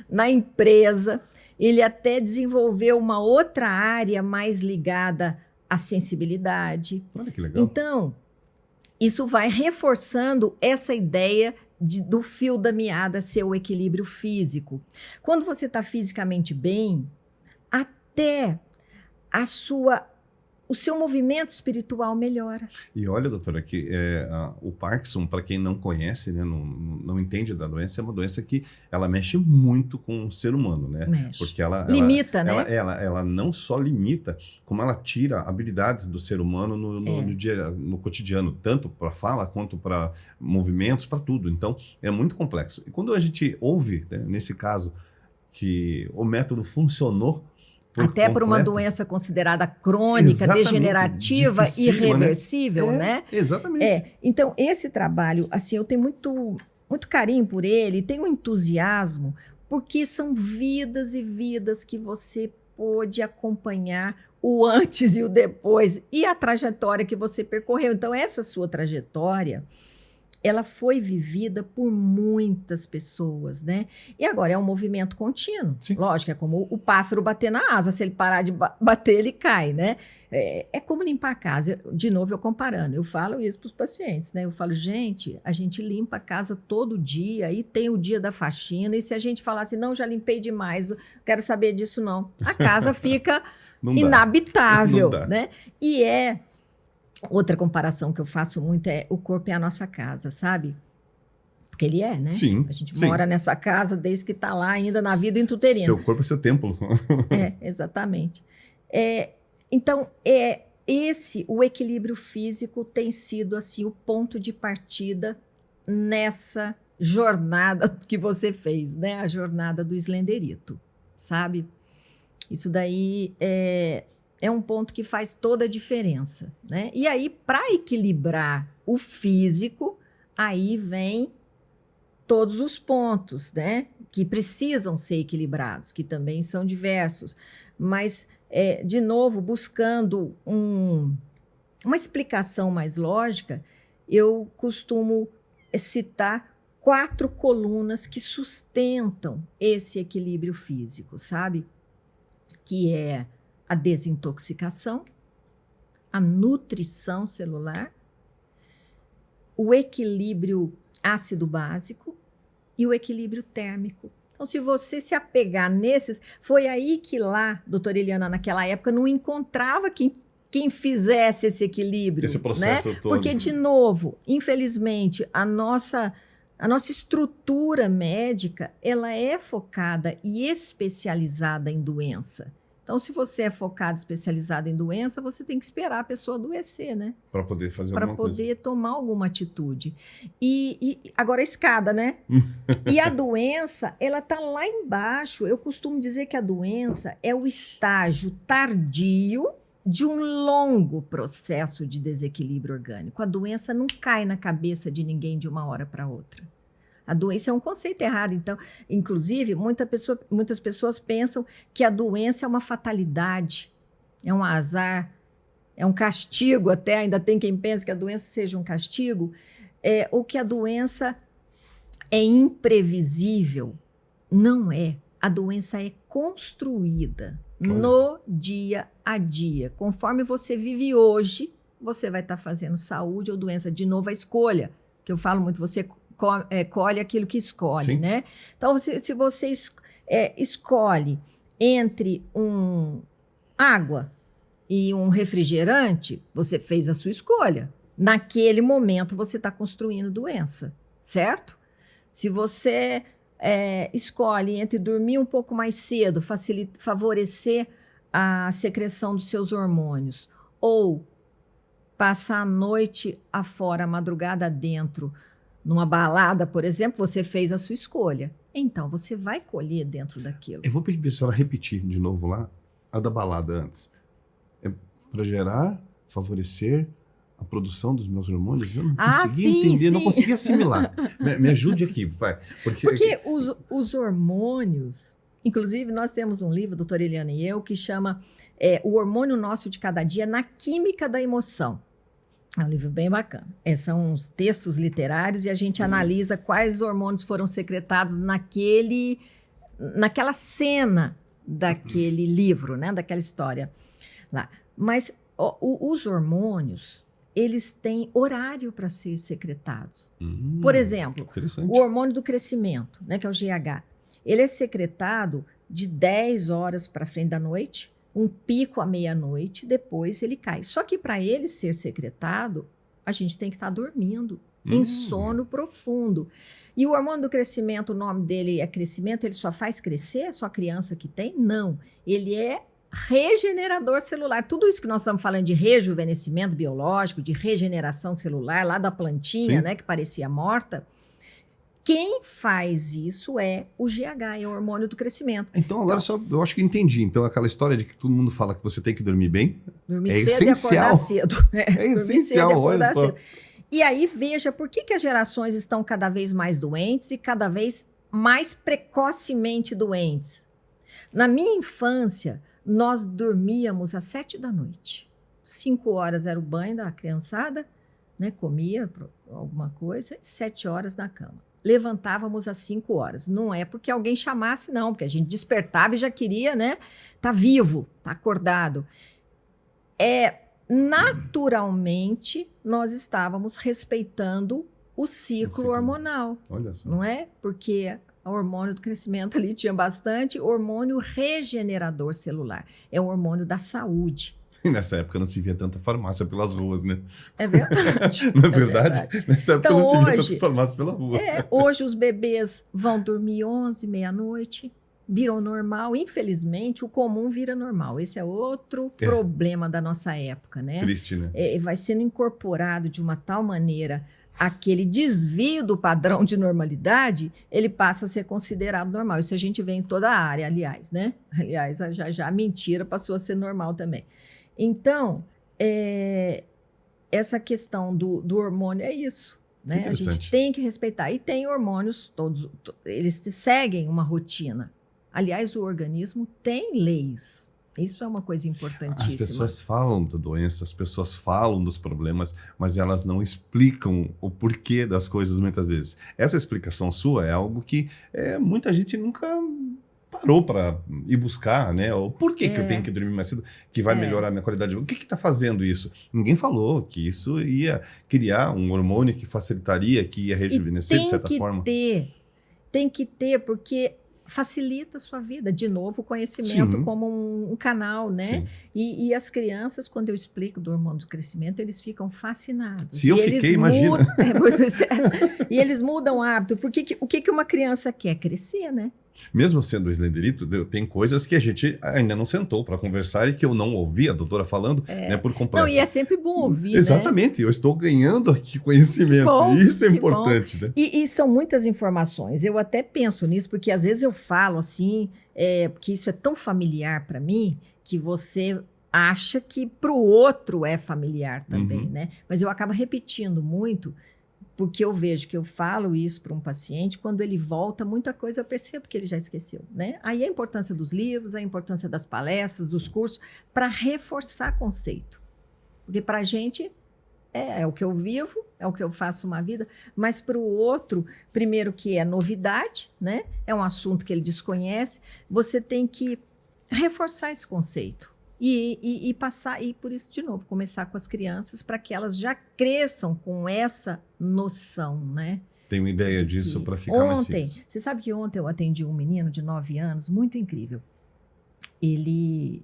na empresa. Ele até desenvolveu uma outra área mais ligada à sensibilidade. Olha que legal. Então, isso vai reforçando essa ideia do fio da meada ser o equilíbrio físico. Quando você está fisicamente bem, até o seu movimento espiritual melhora. E olha, doutora, que o Parkinson, para quem não conhece, né, não entende da doença, é uma doença que ela mexe muito com o ser humano, né? Mexe. Porque ela limita, né? Ela não só limita, como ela tira habilidades do ser humano no cotidiano, tanto para fala quanto para movimentos, para tudo. Então, é muito complexo. E quando a gente ouve, né, nesse caso, que o método funcionou, até por uma doença considerada crônica, degenerativa, dificílima, irreversível, né? Exatamente. Então, esse trabalho, assim, eu tenho muito, muito carinho por ele, tenho entusiasmo, porque são vidas e vidas que você pôde acompanhar o antes e o depois, e a trajetória que você percorreu. Então, essa sua trajetória, ela foi vivida por muitas pessoas, né? E agora é um movimento contínuo. Sim. Lógico, é como o pássaro bater na asa. Se ele parar de bater, ele cai, né? É como limpar a casa. De novo, eu comparando. Eu falo isso para os pacientes, né? Eu falo, gente, a gente limpa a casa todo dia e tem o dia da faxina. E se a gente falar assim, não, já limpei demais, não quero saber disso não. A casa fica inabitável, né? E outra comparação que eu faço muito é o corpo é a nossa casa, sabe? Porque ele é, né? Sim. A gente mora nessa casa desde que está lá ainda na vida intuterina. Seu corpo é seu templo. Exatamente. Então, o equilíbrio físico tem sido assim o ponto de partida nessa jornada que você fez, né? A jornada do Slenderito, sabe? Isso daí é um ponto que faz toda a diferença, né? E aí, para equilibrar o físico, aí vem todos os pontos, né? Que precisam ser equilibrados, que também são diversos. Mas, de novo, buscando uma explicação mais lógica, eu costumo citar 4 colunas que sustentam esse equilíbrio físico, sabe? Que é a desintoxicação, a nutrição celular, o equilíbrio ácido-básico e o equilíbrio térmico. Então, se você se apegar nesses... Foi aí que lá, doutora Eliana, naquela época, não encontrava quem fizesse esse equilíbrio. Esse processo, né? todo. Porque, de novo, infelizmente, a nossa estrutura médica, ela é focada e especializada em doença. Então, se você é focado, especializado em doença, você tem que esperar a pessoa adoecer, né? Para poder fazer alguma coisa. Para poder tomar alguma atitude. E agora a escada, né? E a doença, ela está lá embaixo. Eu costumo dizer que a doença é o estágio tardio de um longo processo de desequilíbrio orgânico. A doença não cai na cabeça de ninguém de uma hora para outra. A doença é um conceito errado. Então, inclusive, muitas pessoas pensam que a doença é uma fatalidade, é um azar, é um castigo até. Ainda tem quem pensa que a doença seja um castigo, ou que a doença é imprevisível. Não é. A doença é construída no dia a dia. Conforme você vive hoje, você vai estar fazendo saúde ou doença. De novo, a escolha, que eu falo muito, você colhe aquilo que escolhe, Sim. né? Então, se você escolhe entre água e um refrigerante, você fez a sua escolha. Naquele momento, você está construindo doença, certo? Se você escolhe entre dormir um pouco mais cedo, favorecer a secreção dos seus hormônios, ou passar a noite afora, a madrugada dentro, numa balada, por exemplo, você fez a sua escolha. Então, você vai colher dentro daquilo. Eu vou pedir para a senhora repetir de novo lá a da balada antes. É para gerar, favorecer a produção dos meus hormônios? Eu não consegui entender, sim. Não consegui assimilar. Me ajude aqui, vai. Porque os hormônios, Inclusive, nós temos um livro, doutora Eliana e eu, que chama O Hormônio Nosso de Cada Dia na Química da Emoção. É um livro bem bacana. São uns textos literários e a gente analisa quais hormônios foram secretados naquela cena daquele livro, né? Daquela história lá. Mas os hormônios, eles têm horário para ser secretados. Por exemplo, o hormônio do crescimento, né? Que é o GH. Ele é secretado de 10 horas para frente da noite, um pico à meia-noite, depois ele cai. Só que para ele ser secretado, a gente tem que estar dormindo, em sono profundo. E o hormônio do crescimento, o nome dele é crescimento, ele só faz crescer? É só a criança que tem? Não. Ele é regenerador celular. Tudo isso que nós estamos falando de rejuvenescimento biológico, de regeneração celular, lá da plantinha, né, que parecia morta, quem faz isso é o GH, é o hormônio do crescimento. Então, agora eu acho que entendi. Então, aquela história de que todo mundo fala que você tem que dormir bem, dormir é cedo essencial. E acordar cedo. É essencial, olha só. Cedo. E aí, veja, por que as gerações estão cada vez mais doentes e cada vez mais precocemente doentes? Na minha infância, nós dormíamos às 7 da noite. 5 horas era o banho da criançada, né? Comia alguma coisa, 7 horas na cama. Levantávamos às 5 horas. Não é porque alguém chamasse, não, porque a gente despertava e já queria, né? Tá vivo, tá acordado. Naturalmente, nós estávamos respeitando o ciclo hormonal. Olha só. Não é? Porque o hormônio do crescimento ali tinha bastante hormônio regenerador celular. É um hormônio da saúde. E nessa época não se via tanta farmácia pelas ruas, né? É verdade. Não é verdade? Nessa época então, não se via tantas farmácias pela rua. Hoje os bebês vão dormir 11, meia-noite, viram normal. Infelizmente, o comum vira normal. Esse é outro problema da nossa época, né? Triste, né? Vai sendo incorporado de uma tal maneira aquele desvio do padrão de normalidade, ele passa a ser considerado normal. Isso a gente vê em toda a área, aliás, né? Aliás, já a mentira passou a ser normal também. Então, essa questão do hormônio é isso, né? A gente tem que respeitar. E tem hormônios, eles seguem uma rotina. Aliás, o organismo tem leis. Isso é uma coisa importantíssima. As pessoas falam da doença, as pessoas falam dos problemas, mas elas não explicam o porquê das coisas muitas vezes. Essa explicação sua é algo que muita gente nunca parou para ir buscar, né? O porquê que eu tenho que dormir mais cedo, que vai melhorar a minha qualidade de vida. O que está fazendo isso? Ninguém falou que isso ia criar um hormônio que facilitaria, que ia rejuvenescer de certa forma. Tem que ter, porque facilita a sua vida. De novo, o conhecimento como um canal, né? E as crianças, quando eu explico do hormônio do crescimento, eles ficam fascinados. Se eu fiquei, imagina. E eles mudam o hábito. Porque o que uma criança quer? Crescer, né? Mesmo sendo Slenderito, tem coisas que a gente ainda não sentou para conversar e que eu não ouvi a doutora falando, né, por completo. Não, e é sempre bom ouvir, exatamente, né? Eu estou ganhando aqui conhecimento, bom, isso é importante. Né? E são muitas informações, eu até penso nisso, porque às vezes eu falo assim, porque isso é tão familiar para mim, que você acha que para o outro é familiar também, né? Mas eu acabo repetindo muito, porque eu vejo que eu falo isso para um paciente, quando ele volta, muita coisa eu percebo que ele já esqueceu, né? Aí a importância dos livros, a importância das palestras, dos cursos, para reforçar conceito. Porque para a gente é o que eu vivo, é o que eu faço uma vida, mas para o outro, primeiro que é novidade, né? É um assunto que ele desconhece, você tem que reforçar esse conceito. E passar, e por isso, de novo, começar com as crianças para que elas já cresçam com essa noção, né? Tem uma ideia disso para ficar mais fixo. Você sabe que ontem eu atendi um menino de 9 anos, muito incrível. Ele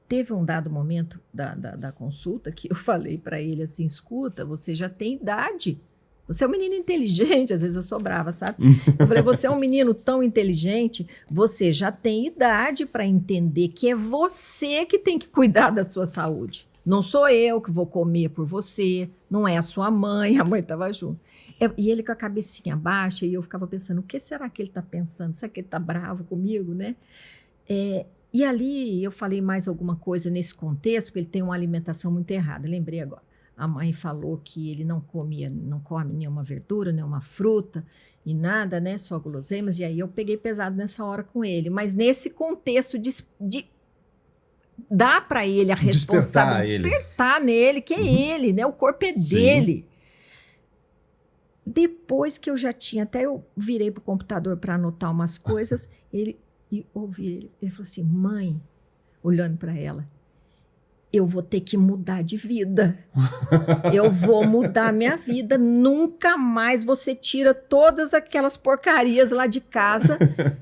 teve um dado momento da consulta que eu falei para ele assim, escuta, você já tem idade. Você é um menino inteligente, às vezes eu sou brava, sabe? Eu falei, você é um menino tão inteligente, você já tem idade para entender que é você que tem que cuidar da sua saúde. Não sou eu que vou comer por você, não é a sua mãe, a mãe estava junto. E ele com a cabecinha baixa, e eu ficava pensando, o que será que ele está pensando? Será que ele está bravo comigo, né? E ali eu falei mais alguma coisa nesse contexto, que ele tem uma alimentação muito errada, lembrei agora. a mãe falou que ele não come nenhuma verdura, nenhuma fruta e nada, né? Só guloseimas. E aí eu peguei pesado nessa hora com ele. Mas nesse contexto de dar para ele a responsabilidade, despertar nele, que é ele, né? O corpo é dele. Depois que eu já tinha, até eu virei pro computador para anotar umas coisas, ouvi ele falou assim, mãe, olhando para ela, eu vou ter que mudar de vida. Eu vou mudar minha vida. Nunca mais você tira todas aquelas porcarias lá de casa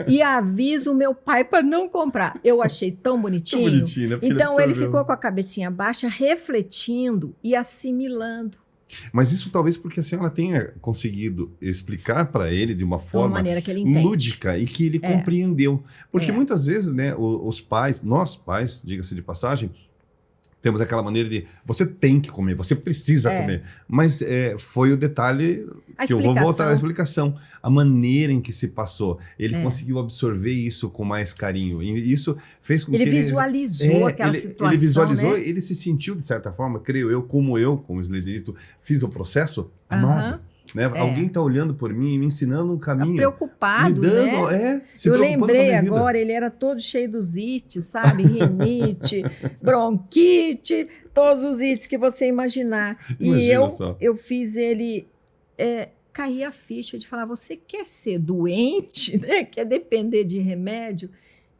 e avisa o meu pai para não comprar. Eu achei tão bonitinho. Tão bonitinho, né? Então ele ficou com a cabecinha baixa, refletindo e assimilando. Mas isso talvez porque a senhora tenha conseguido explicar para ele de uma forma maneira que ele entende. Lúdica e que ele compreendeu. Porque muitas vezes, né, os pais, nós pais, diga-se de passagem, temos aquela maneira de você tem que comer, você precisa comer. Mas foi o detalhe que eu vou voltar à explicação. A maneira em que se passou. Ele conseguiu absorver isso com mais carinho. E isso fez com que ele visualizou aquela situação. Ele visualizou, né? Ele se sentiu, de certa forma, creio eu, como Slenderito, fiz o processo amado. Né? Alguém está olhando por mim e me ensinando um caminho. Tá preocupado, me dando, né? Se eu preocupando lembrei com a minha vida. agora, ele era todo cheio dos ites, sabe? Rinite, bronquite, todos os ites que você imaginar. Imagina E eu fiz ele cair a ficha de falar, você quer ser doente, né? Quer depender de remédio?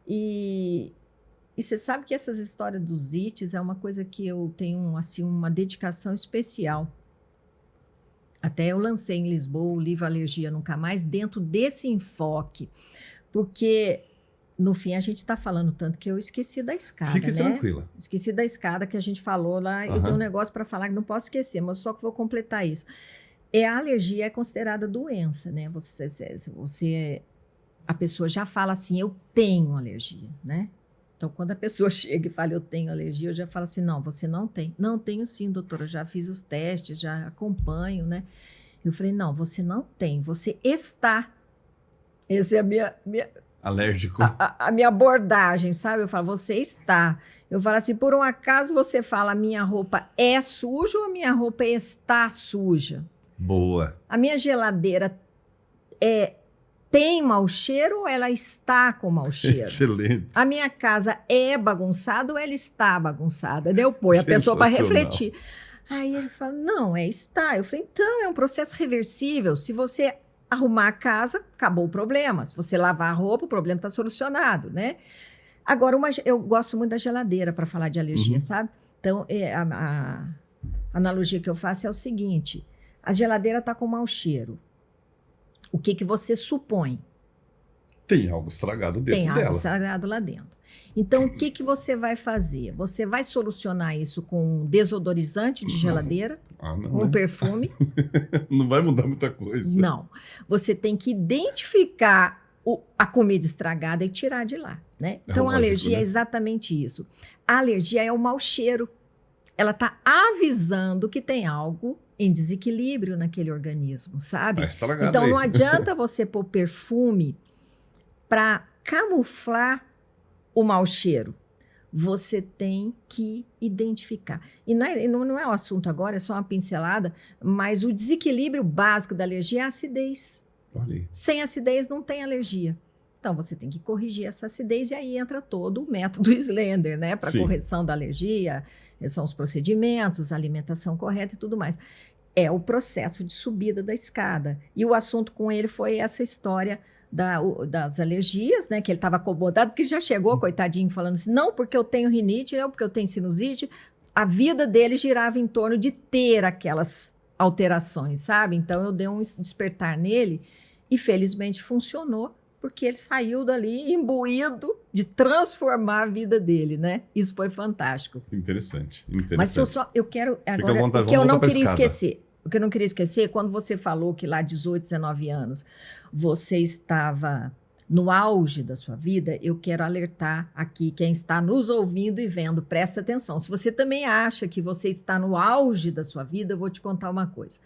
E você sabe que essas histórias dos ites é uma coisa que eu tenho assim, uma dedicação especial. Até eu lancei em Lisboa o livro Alergia Nunca Mais, dentro desse enfoque. Porque, no fim, a gente está falando tanto que eu esqueci da escada, Fique né? tranquila. Esqueci da escada que a gente falou lá. Eu tenho um negócio para falar que não posso esquecer, mas só que vou completar isso. A alergia é considerada doença, né? A pessoa já fala assim, eu tenho alergia, né? Então, quando a pessoa chega e fala, eu tenho alergia, eu já falo assim, não, você não tem. Não, tenho sim, doutora, eu já fiz os testes, já acompanho, né? Eu falei, não, você não tem, você está. Essa é a minha alérgico. A minha abordagem, sabe? Eu falo, você está. Eu falo assim, por um acaso você fala, a minha roupa é suja ou a minha roupa está suja? Boa. A minha geladeira tem mau cheiro ou ela está com mau cheiro? Excelente. A minha casa é bagunçada ou ela está bagunçada? Daí eu ponho a pessoa para refletir. Aí ele fala, não, está. Eu falei, então, é um processo reversível. Se você arrumar a casa, acabou o problema. Se você lavar a roupa, o problema está solucionado, né? Agora, eu gosto muito da geladeira para falar de alergia, sabe? Então, a analogia que eu faço é o seguinte, a geladeira está com mau cheiro. O que você supõe? Tem algo estragado dentro dela. Tem algo estragado lá dentro. Então, o que você vai fazer? Você vai solucionar isso com um desodorizante de geladeira, com perfume? Não vai mudar muita coisa. Não. Você tem que identificar a comida estragada e tirar de lá, né? Então, a alergia é exatamente isso. A alergia é o mau cheiro. Ela está avisando que tem algo em desequilíbrio naquele organismo, sabe? Então, não adianta você pôr perfume para camuflar o mau cheiro. Você tem que identificar. E não é o assunto agora, é só uma pincelada, mas o desequilíbrio básico da alergia é a acidez. Sem acidez não tem alergia. Então, você tem que corrigir essa acidez e aí entra todo o método Slender, né? Para correção da alergia, são os procedimentos, a alimentação correta e tudo mais. É o processo de subida da escada. E o assunto com ele foi essa história das alergias, né? Que ele estava acomodado, porque já chegou, coitadinho, falando assim, não porque eu tenho rinite, não porque eu tenho sinusite. A vida dele girava em torno de ter aquelas alterações, sabe? Então, eu dei um despertar nele e, felizmente, funcionou, porque ele saiu dali imbuído de transformar a vida dele, né? Isso foi fantástico. Interessante. Mas eu quero agora, o que eu não queria esquecer. O que eu não queria esquecer, quando você falou que lá 18, 19 anos, você estava no auge da sua vida, eu quero alertar aqui quem está nos ouvindo e vendo, presta atenção. Se você também acha que você está no auge da sua vida, eu vou te contar uma coisa.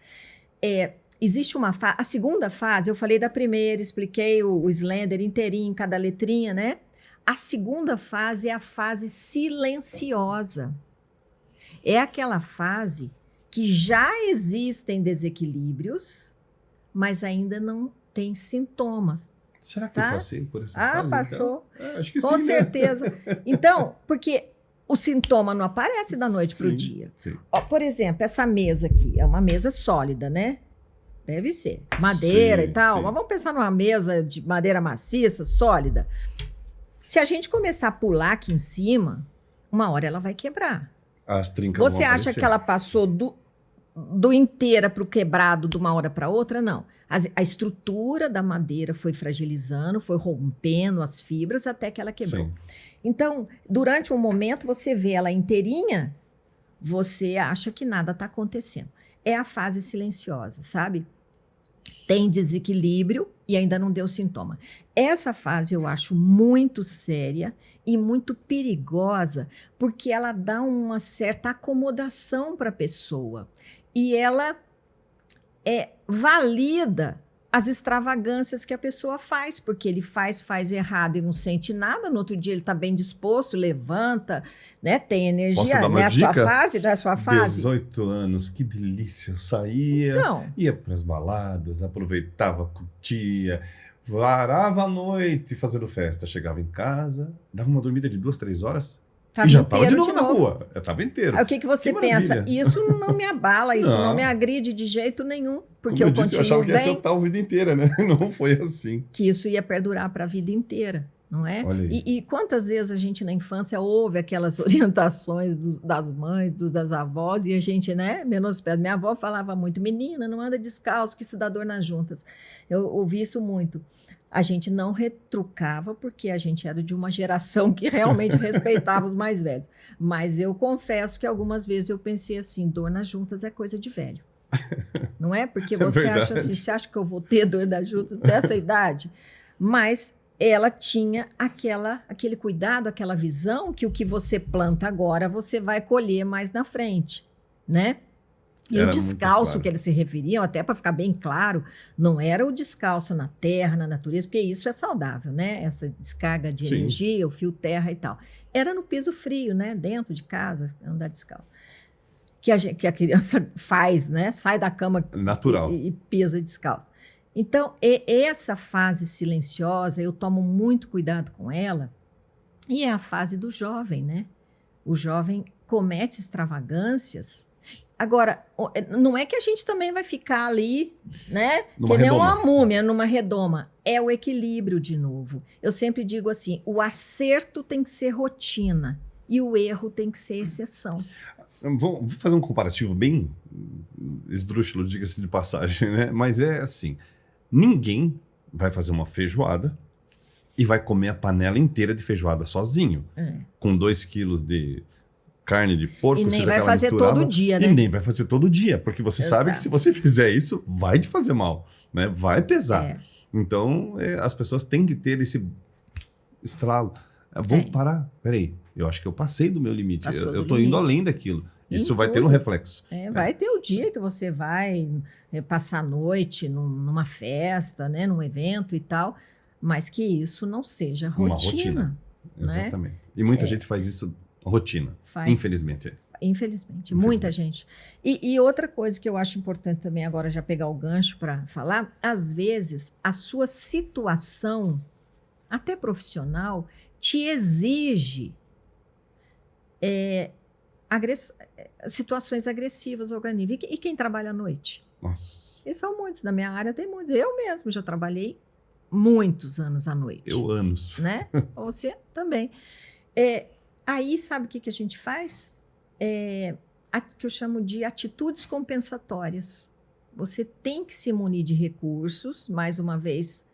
Existe uma fase, a segunda fase, eu falei da primeira, expliquei o Slender inteirinho, cada letrinha, né? A segunda fase é a fase silenciosa. É aquela fase que já existem desequilíbrios, mas ainda não tem sintomas. Será que Tá? eu passei por essa fase? Passou. Então? Acho que Com sim, certeza. né? Então, porque o sintoma não aparece da noite para o Sim, dia. sim. Ó, por exemplo, essa mesa aqui é uma mesa sólida, né? Deve ser. Madeira Sim, e tal. sim. Mas vamos pensar numa mesa de madeira maciça, sólida. Se a gente começar a pular aqui em cima, uma hora ela vai quebrar. As trincas Você vão acha aparecer. que ela passou do inteira para o quebrado de uma hora para outra? Não. A estrutura da madeira foi fragilizando, foi rompendo as fibras até que ela quebrou. Sim. Então, durante um momento, você vê ela inteirinha, você acha que nada está acontecendo. É a fase silenciosa, sabe? Tem desequilíbrio e ainda não deu sintoma. Essa fase eu acho muito séria e muito perigosa, porque ela dá uma certa acomodação para a pessoa. E ela valida as extravagâncias que a pessoa faz, porque ele faz errado e não sente nada, no outro dia ele está bem disposto, levanta, né, tem Posso energia. dar uma Não é a sua dica? fase? Não é a sua fase? 18 anos, que delícia. Eu saía, Então, ia para as baladas, aproveitava, curtia, varava a noite fazendo festa. Chegava em casa, dava uma dormida de 2, 3 horas tava e já estava de inteiro novo na rua. Eu estava inteiro. Aí o que você Que pensa? maravilha. Isso não me abala, isso não me Não. agride de jeito nenhum, porque Como eu eu disse, eu continuo achava que ia ser bem, o tal a vida inteira, né? Não foi assim. que isso ia perdurar para a vida inteira, não é? Olha aí. E quantas vezes a gente na infância ouve aquelas orientações das mães, das avós, e a gente, né, menospreza. Minha avó falava muito, menina, não anda descalço, que isso dá dor nas juntas. Eu ouvi isso muito. A gente não retrucava, porque a gente era de uma geração que realmente respeitava os mais velhos. Mas eu confesso que algumas vezes eu pensei assim, dor nas juntas é coisa de velho. Não é? Porque você acha assim, você acha que eu vou ter dor nas juntas dessa idade? Mas ela tinha aquele cuidado, aquela visão que o que você planta agora, você vai colher mais na frente, né? E Era o muito descalço claro. que eles se referiam, até para ficar bem claro, não era o descalço na terra, na natureza, porque isso é saudável, né? Essa descarga de Sim. energia, o fio terra e tal. Era no piso frio, né? Dentro de casa, andar descalço. Que a criança faz, né? Sai da cama Natural. e pisa descalço. Então, essa fase silenciosa, eu tomo muito cuidado com ela, e é a fase do jovem, né? O jovem comete extravagâncias. Agora, não é que a gente também vai ficar ali, né? Numa Que nem redoma. uma múmia numa redoma. É o equilíbrio de novo. Eu sempre digo assim, o acerto tem que ser rotina e o erro tem que ser exceção. Vou fazer um comparativo bem esdrúxulo, diga-se de passagem, né? Mas é assim, ninguém vai fazer uma feijoada e vai comer a panela inteira de feijoada sozinho. Com 2 quilos de carne de porco. E nem seja vai aquela fazer misturada, todo dia, né? E nem vai fazer todo dia, porque você sabe que se você fizer isso, vai te fazer mal, né? Vai pesar. Então, as pessoas têm que ter esse estralo. Vamos parar? Peraí, eu acho que eu passei do meu limite. Eu tô indo além daquilo. Isso vai ter um reflexo. Vai ter o dia que você vai passar a noite numa festa, né, num evento e tal, mas que isso não seja rotina. Uma rotina. Né? Exatamente. E muita gente faz isso rotina. Infelizmente. Infelizmente, muita gente. E outra coisa que eu acho importante também, agora já pegar o gancho para falar, às vezes a sua situação, até profissional, te exige situações agressivas ao organismo. E quem trabalha à noite? Nossa. E são muitos, na minha área tem muitos. Eu mesmo já trabalhei muitos anos à noite. Anos. Né? Você também. Aí, sabe o que a gente faz? Que eu chamo de atitudes compensatórias. Você tem que se munir de recursos, mais uma vez,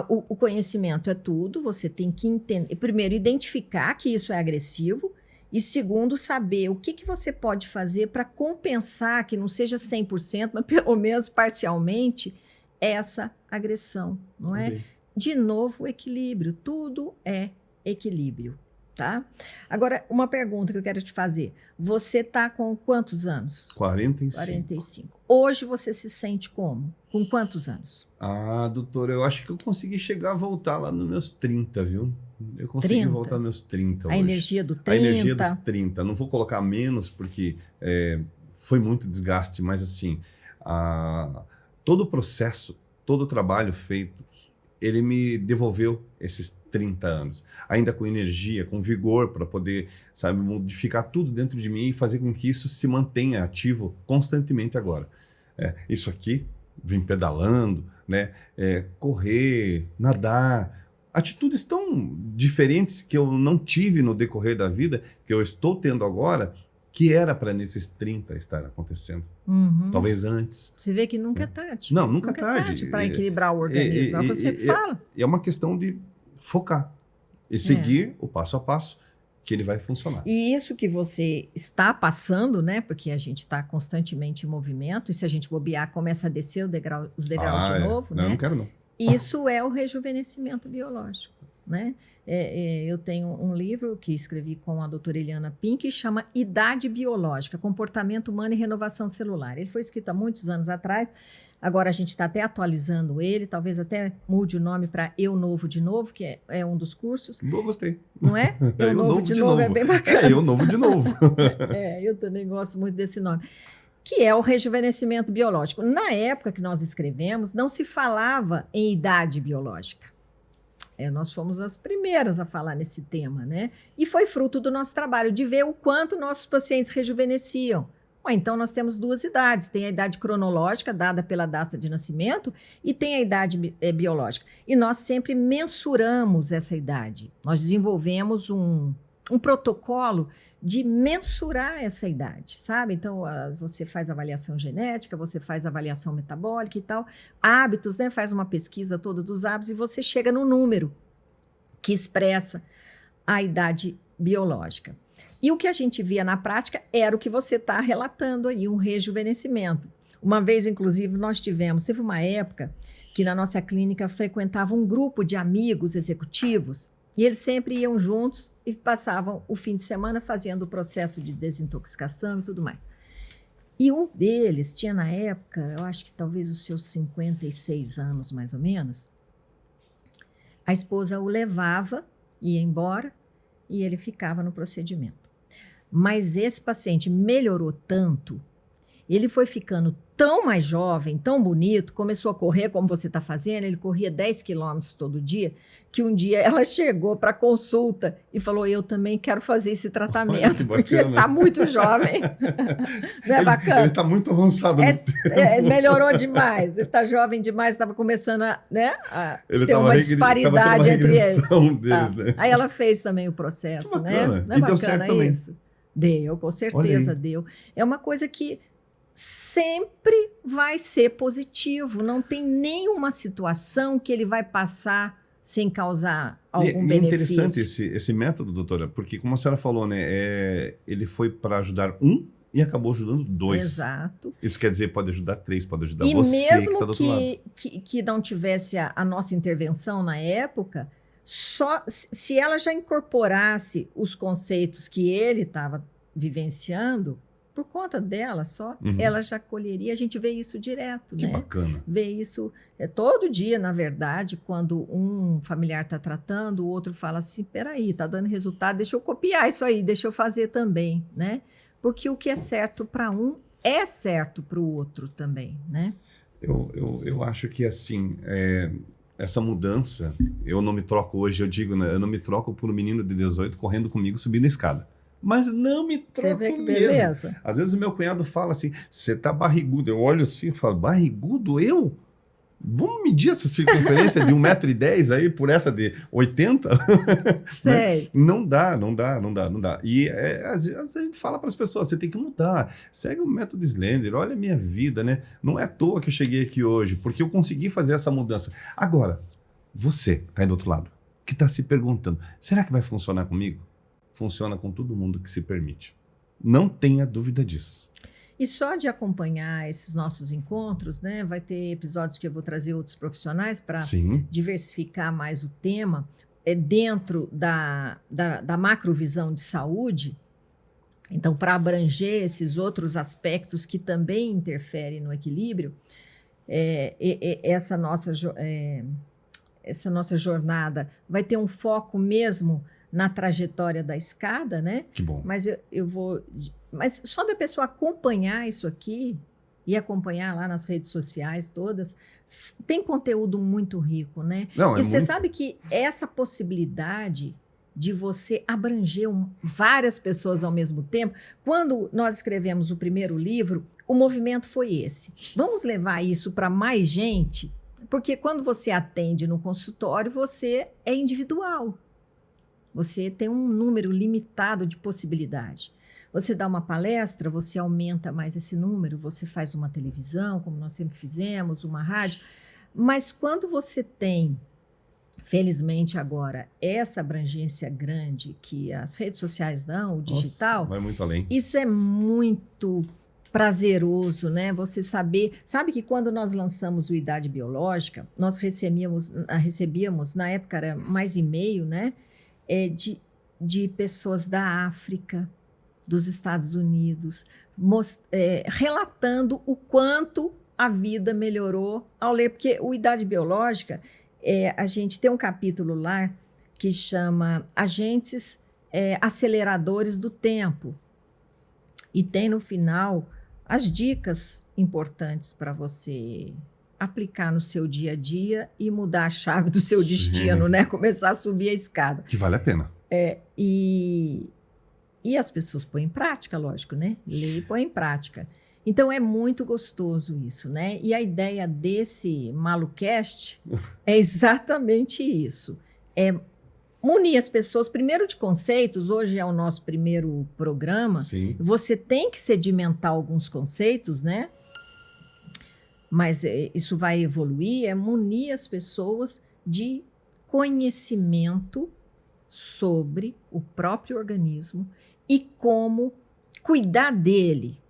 o conhecimento é tudo, você tem que entender, primeiro, identificar que isso é agressivo, e segundo, saber o que você pode fazer para compensar, que não seja 100%, mas pelo menos parcialmente, essa agressão, não é? De novo, o equilíbrio, tudo é equilíbrio. Tá? Agora, uma pergunta que eu quero te fazer. Você está com quantos anos? 45. 45. Hoje você se sente como? Com quantos anos? Ah, doutor, eu acho que eu consegui chegar a voltar lá nos meus 30, viu? Eu consegui 30? voltar nos meus 30 hoje. A energia do 30? A energia dos 30. Não vou colocar menos, porque foi muito desgaste, mas assim, todo o processo, todo o trabalho feito, ele me devolveu esses 30 anos. Ainda com energia, com vigor para poder, sabe, modificar tudo dentro de mim e fazer com que isso se mantenha ativo constantemente agora. Isso aqui, vim pedalando, né? Correr, nadar, atitudes tão diferentes que eu não tive no decorrer da vida, que eu estou tendo agora, que era para nesses 30 estar acontecendo. Talvez antes. Você vê que nunca é tarde. Não, nunca é tarde. Para equilibrar o organismo. É o que você fala. É uma questão de focar e seguir o passo a passo que ele vai funcionar. E isso que você está passando, né? Porque a gente está constantemente em movimento, e se a gente bobear, começa a descer os degraus de novo, não, né? Eu não quero, não. Isso é o rejuvenescimento biológico, né? Eu tenho um livro que escrevi com a doutora Eliana Pink, que chama Idade Biológica, Comportamento Humano e Renovação Celular. Ele foi escrito há muitos anos atrás, agora a gente está até atualizando ele, talvez até mude o nome para Eu Novo de Novo, que é um dos cursos. Eu gostei. Não é? Eu Novo de Novo é bem bacana. Eu Novo de Novo. Eu também gosto muito desse nome. Que é o rejuvenescimento biológico. Na época que nós escrevemos, não se falava em idade biológica. Nós fomos as primeiras a falar nesse tema, né? E foi fruto do nosso trabalho, de ver o quanto nossos pacientes rejuvenesciam. Então, nós temos duas idades. Tem a idade cronológica, dada pela data de nascimento, e tem a idade biológica. E nós sempre mensuramos essa idade. Nós desenvolvemos um protocolo de mensurar essa idade, sabe? Então, você faz avaliação genética, você faz avaliação metabólica e tal, hábitos, né? Faz uma pesquisa toda dos hábitos e você chega no número que expressa a idade biológica. E o que a gente via na prática era o que você está relatando aí, um rejuvenescimento. Uma vez, inclusive, teve uma época que na nossa clínica frequentava um grupo de amigos executivos. E eles sempre iam juntos e passavam o fim de semana fazendo o processo de desintoxicação e tudo mais. E um deles tinha na época, eu acho que talvez os seus 56 anos mais ou menos, a esposa o levava, ia embora e ele ficava no procedimento. Mas esse paciente melhorou tanto, ele foi ficando tão mais jovem, tão bonito, começou a correr como você está fazendo, ele corria 10 quilômetros todo dia, que um dia ela chegou para consulta e falou, eu também quero fazer esse tratamento, porque ele está muito jovem. Não é bacana? Ele está muito avançado no tempo. Melhorou demais, ele está jovem demais, estava começando a ter uma disparidade entre eles. Deles, né? Aí ela fez também o processo, né? Não é bacana isso? Deu, com certeza deu. É uma coisa que sempre vai ser positivo, não tem nenhuma situação que ele vai passar sem causar algum benefício. É interessante esse método, doutora, porque como a senhora falou, né, ele foi para ajudar e acabou ajudando 2. Exato. Isso quer dizer, pode ajudar 3, pode ajudar e você mesmo que está do outro lado. Que não tivesse a nossa intervenção na época, só se ela já incorporasse os conceitos que ele estava vivenciando, por conta dela só, ela já colheria. A gente vê isso direto, que né? Bacana. Vê isso todo dia, na verdade, quando um familiar está tratando, o outro fala assim, peraí, está dando resultado, deixa eu copiar isso aí, deixa eu fazer também, né? Porque o que é certo para um é certo para o outro também, né? Eu acho que, assim, essa mudança, eu não me troco hoje, eu digo, né, eu não me troco por um menino de 18 correndo comigo subindo a escada. Mas não me troco. Você vê que beleza. Mesmo. Às vezes o meu cunhado fala assim, você tá barrigudo. Eu olho assim e falo, barrigudo eu? Vamos medir essa circunferência de 1,10 m aí por essa de 80? Sério? Né? Não dá. E às vezes a gente fala para as pessoas, você tem que mudar. Segue o método Slender, olha a minha vida, né? Não é à toa que eu cheguei aqui hoje, porque eu consegui fazer essa mudança. Agora, você tá aí do outro lado, que está se perguntando, será que vai funcionar comigo? Funciona com todo mundo que se permite. Não tenha dúvida disso. E só de acompanhar esses nossos encontros, né, vai ter episódios que eu vou trazer outros profissionais para diversificar mais o tema. Dentro da macrovisão de saúde, então, para abranger esses outros aspectos que também interferem no equilíbrio, essa nossa jornada vai ter um foco mesmo na trajetória da escada, né? Que bom. Mas eu vou Mas só da pessoa acompanhar isso aqui e acompanhar lá nas redes sociais todas, tem conteúdo muito rico, né? Não, E você sabe que essa possibilidade de você abranger várias pessoas ao mesmo tempo, quando nós escrevemos o primeiro livro, o movimento foi esse. Vamos levar isso para mais gente, porque quando você atende no consultório, você é individual. Você tem um número limitado de possibilidades. Você dá uma palestra, você aumenta mais esse número, você faz uma televisão, como nós sempre fizemos, uma rádio. Mas quando você tem, felizmente agora, essa abrangência grande que as redes sociais dão, o digital, vai muito além. Isso é muito prazeroso, né? Você sabe que quando nós lançamos o Idade Biológica, nós recebíamos na época era mais e-mail, né? De pessoas da África, dos Estados Unidos, relatando o quanto a vida melhorou ao ler, porque o Idade Biológica, a gente tem um capítulo lá que chama Agentes Aceleradores do Tempo, e tem no final as dicas importantes para você aplicar no seu dia a dia e mudar a chave do seu destino, né? Começar a subir a escada. Que vale a pena. E as pessoas põem em prática, lógico, né? Lê e põe em prática. Então, é muito gostoso isso, né? E a ideia desse Malucast é exatamente isso. É munir as pessoas, primeiro, de conceitos. Hoje é o nosso primeiro programa. Sim. Você tem que sedimentar alguns conceitos, né? Mas isso vai evoluir, é munir as pessoas de conhecimento sobre o próprio organismo e como cuidar dele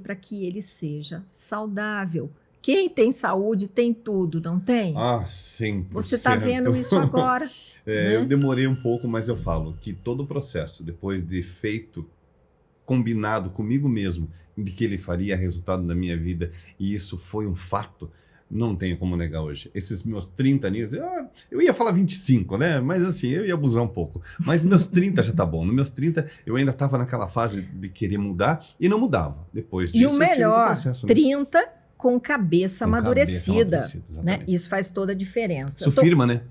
para que ele seja saudável. Quem tem saúde tem tudo, não tem? Ah, sim. Você está vendo isso agora. Né? Eu demorei um pouco, mas eu falo que todo o processo, depois de feito, combinado comigo mesmo, de que ele faria resultado na minha vida, e isso foi um fato, não tenho como negar hoje. Esses meus 30 anos, eu ia falar 25, né? Mas assim, eu ia abusar um pouco. Mas meus 30 já tá bom. Nos meus 30, eu ainda estava naquela fase de querer mudar e não mudava. Depois disso, e o melhor, processo, né? 30 com cabeça amadurecida. Né? Exatamente. Isso faz toda a diferença. Isso firma, né?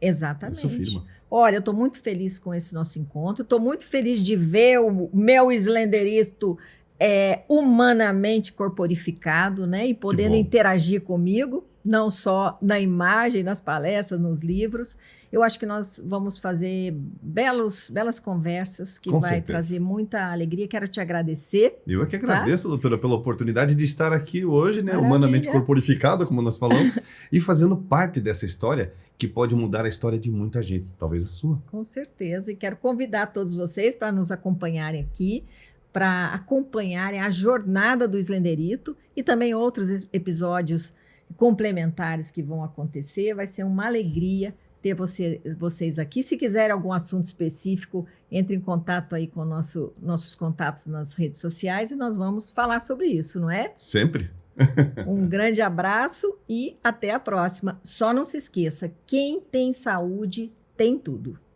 Exatamente. Isso firma. Olha, eu estou muito feliz com esse nosso encontro. Estou muito feliz de ver o meu Slenderisto humanamente corporificado, né? E podendo interagir comigo, não só na imagem, nas palestras, nos livros. Eu acho que nós vamos fazer belas conversas que vai trazer muita alegria. Quero te agradecer. Eu é que agradeço, doutora, pela oportunidade de estar aqui hoje, né? Maravilha. Humanamente corporificado, como nós falamos, e fazendo parte dessa história que pode mudar a história de muita gente, talvez a sua. Com certeza. E quero convidar todos vocês para nos acompanharem aqui, para acompanharem a jornada do Slenderito e também outros episódios complementares que vão acontecer. Vai ser uma alegria ter vocês aqui. Se quiserem algum assunto específico, entre em contato aí com nossos contatos nas redes sociais e nós vamos falar sobre isso, não é? Sempre. Um grande abraço e até a próxima. Só não se esqueça, quem tem saúde tem tudo.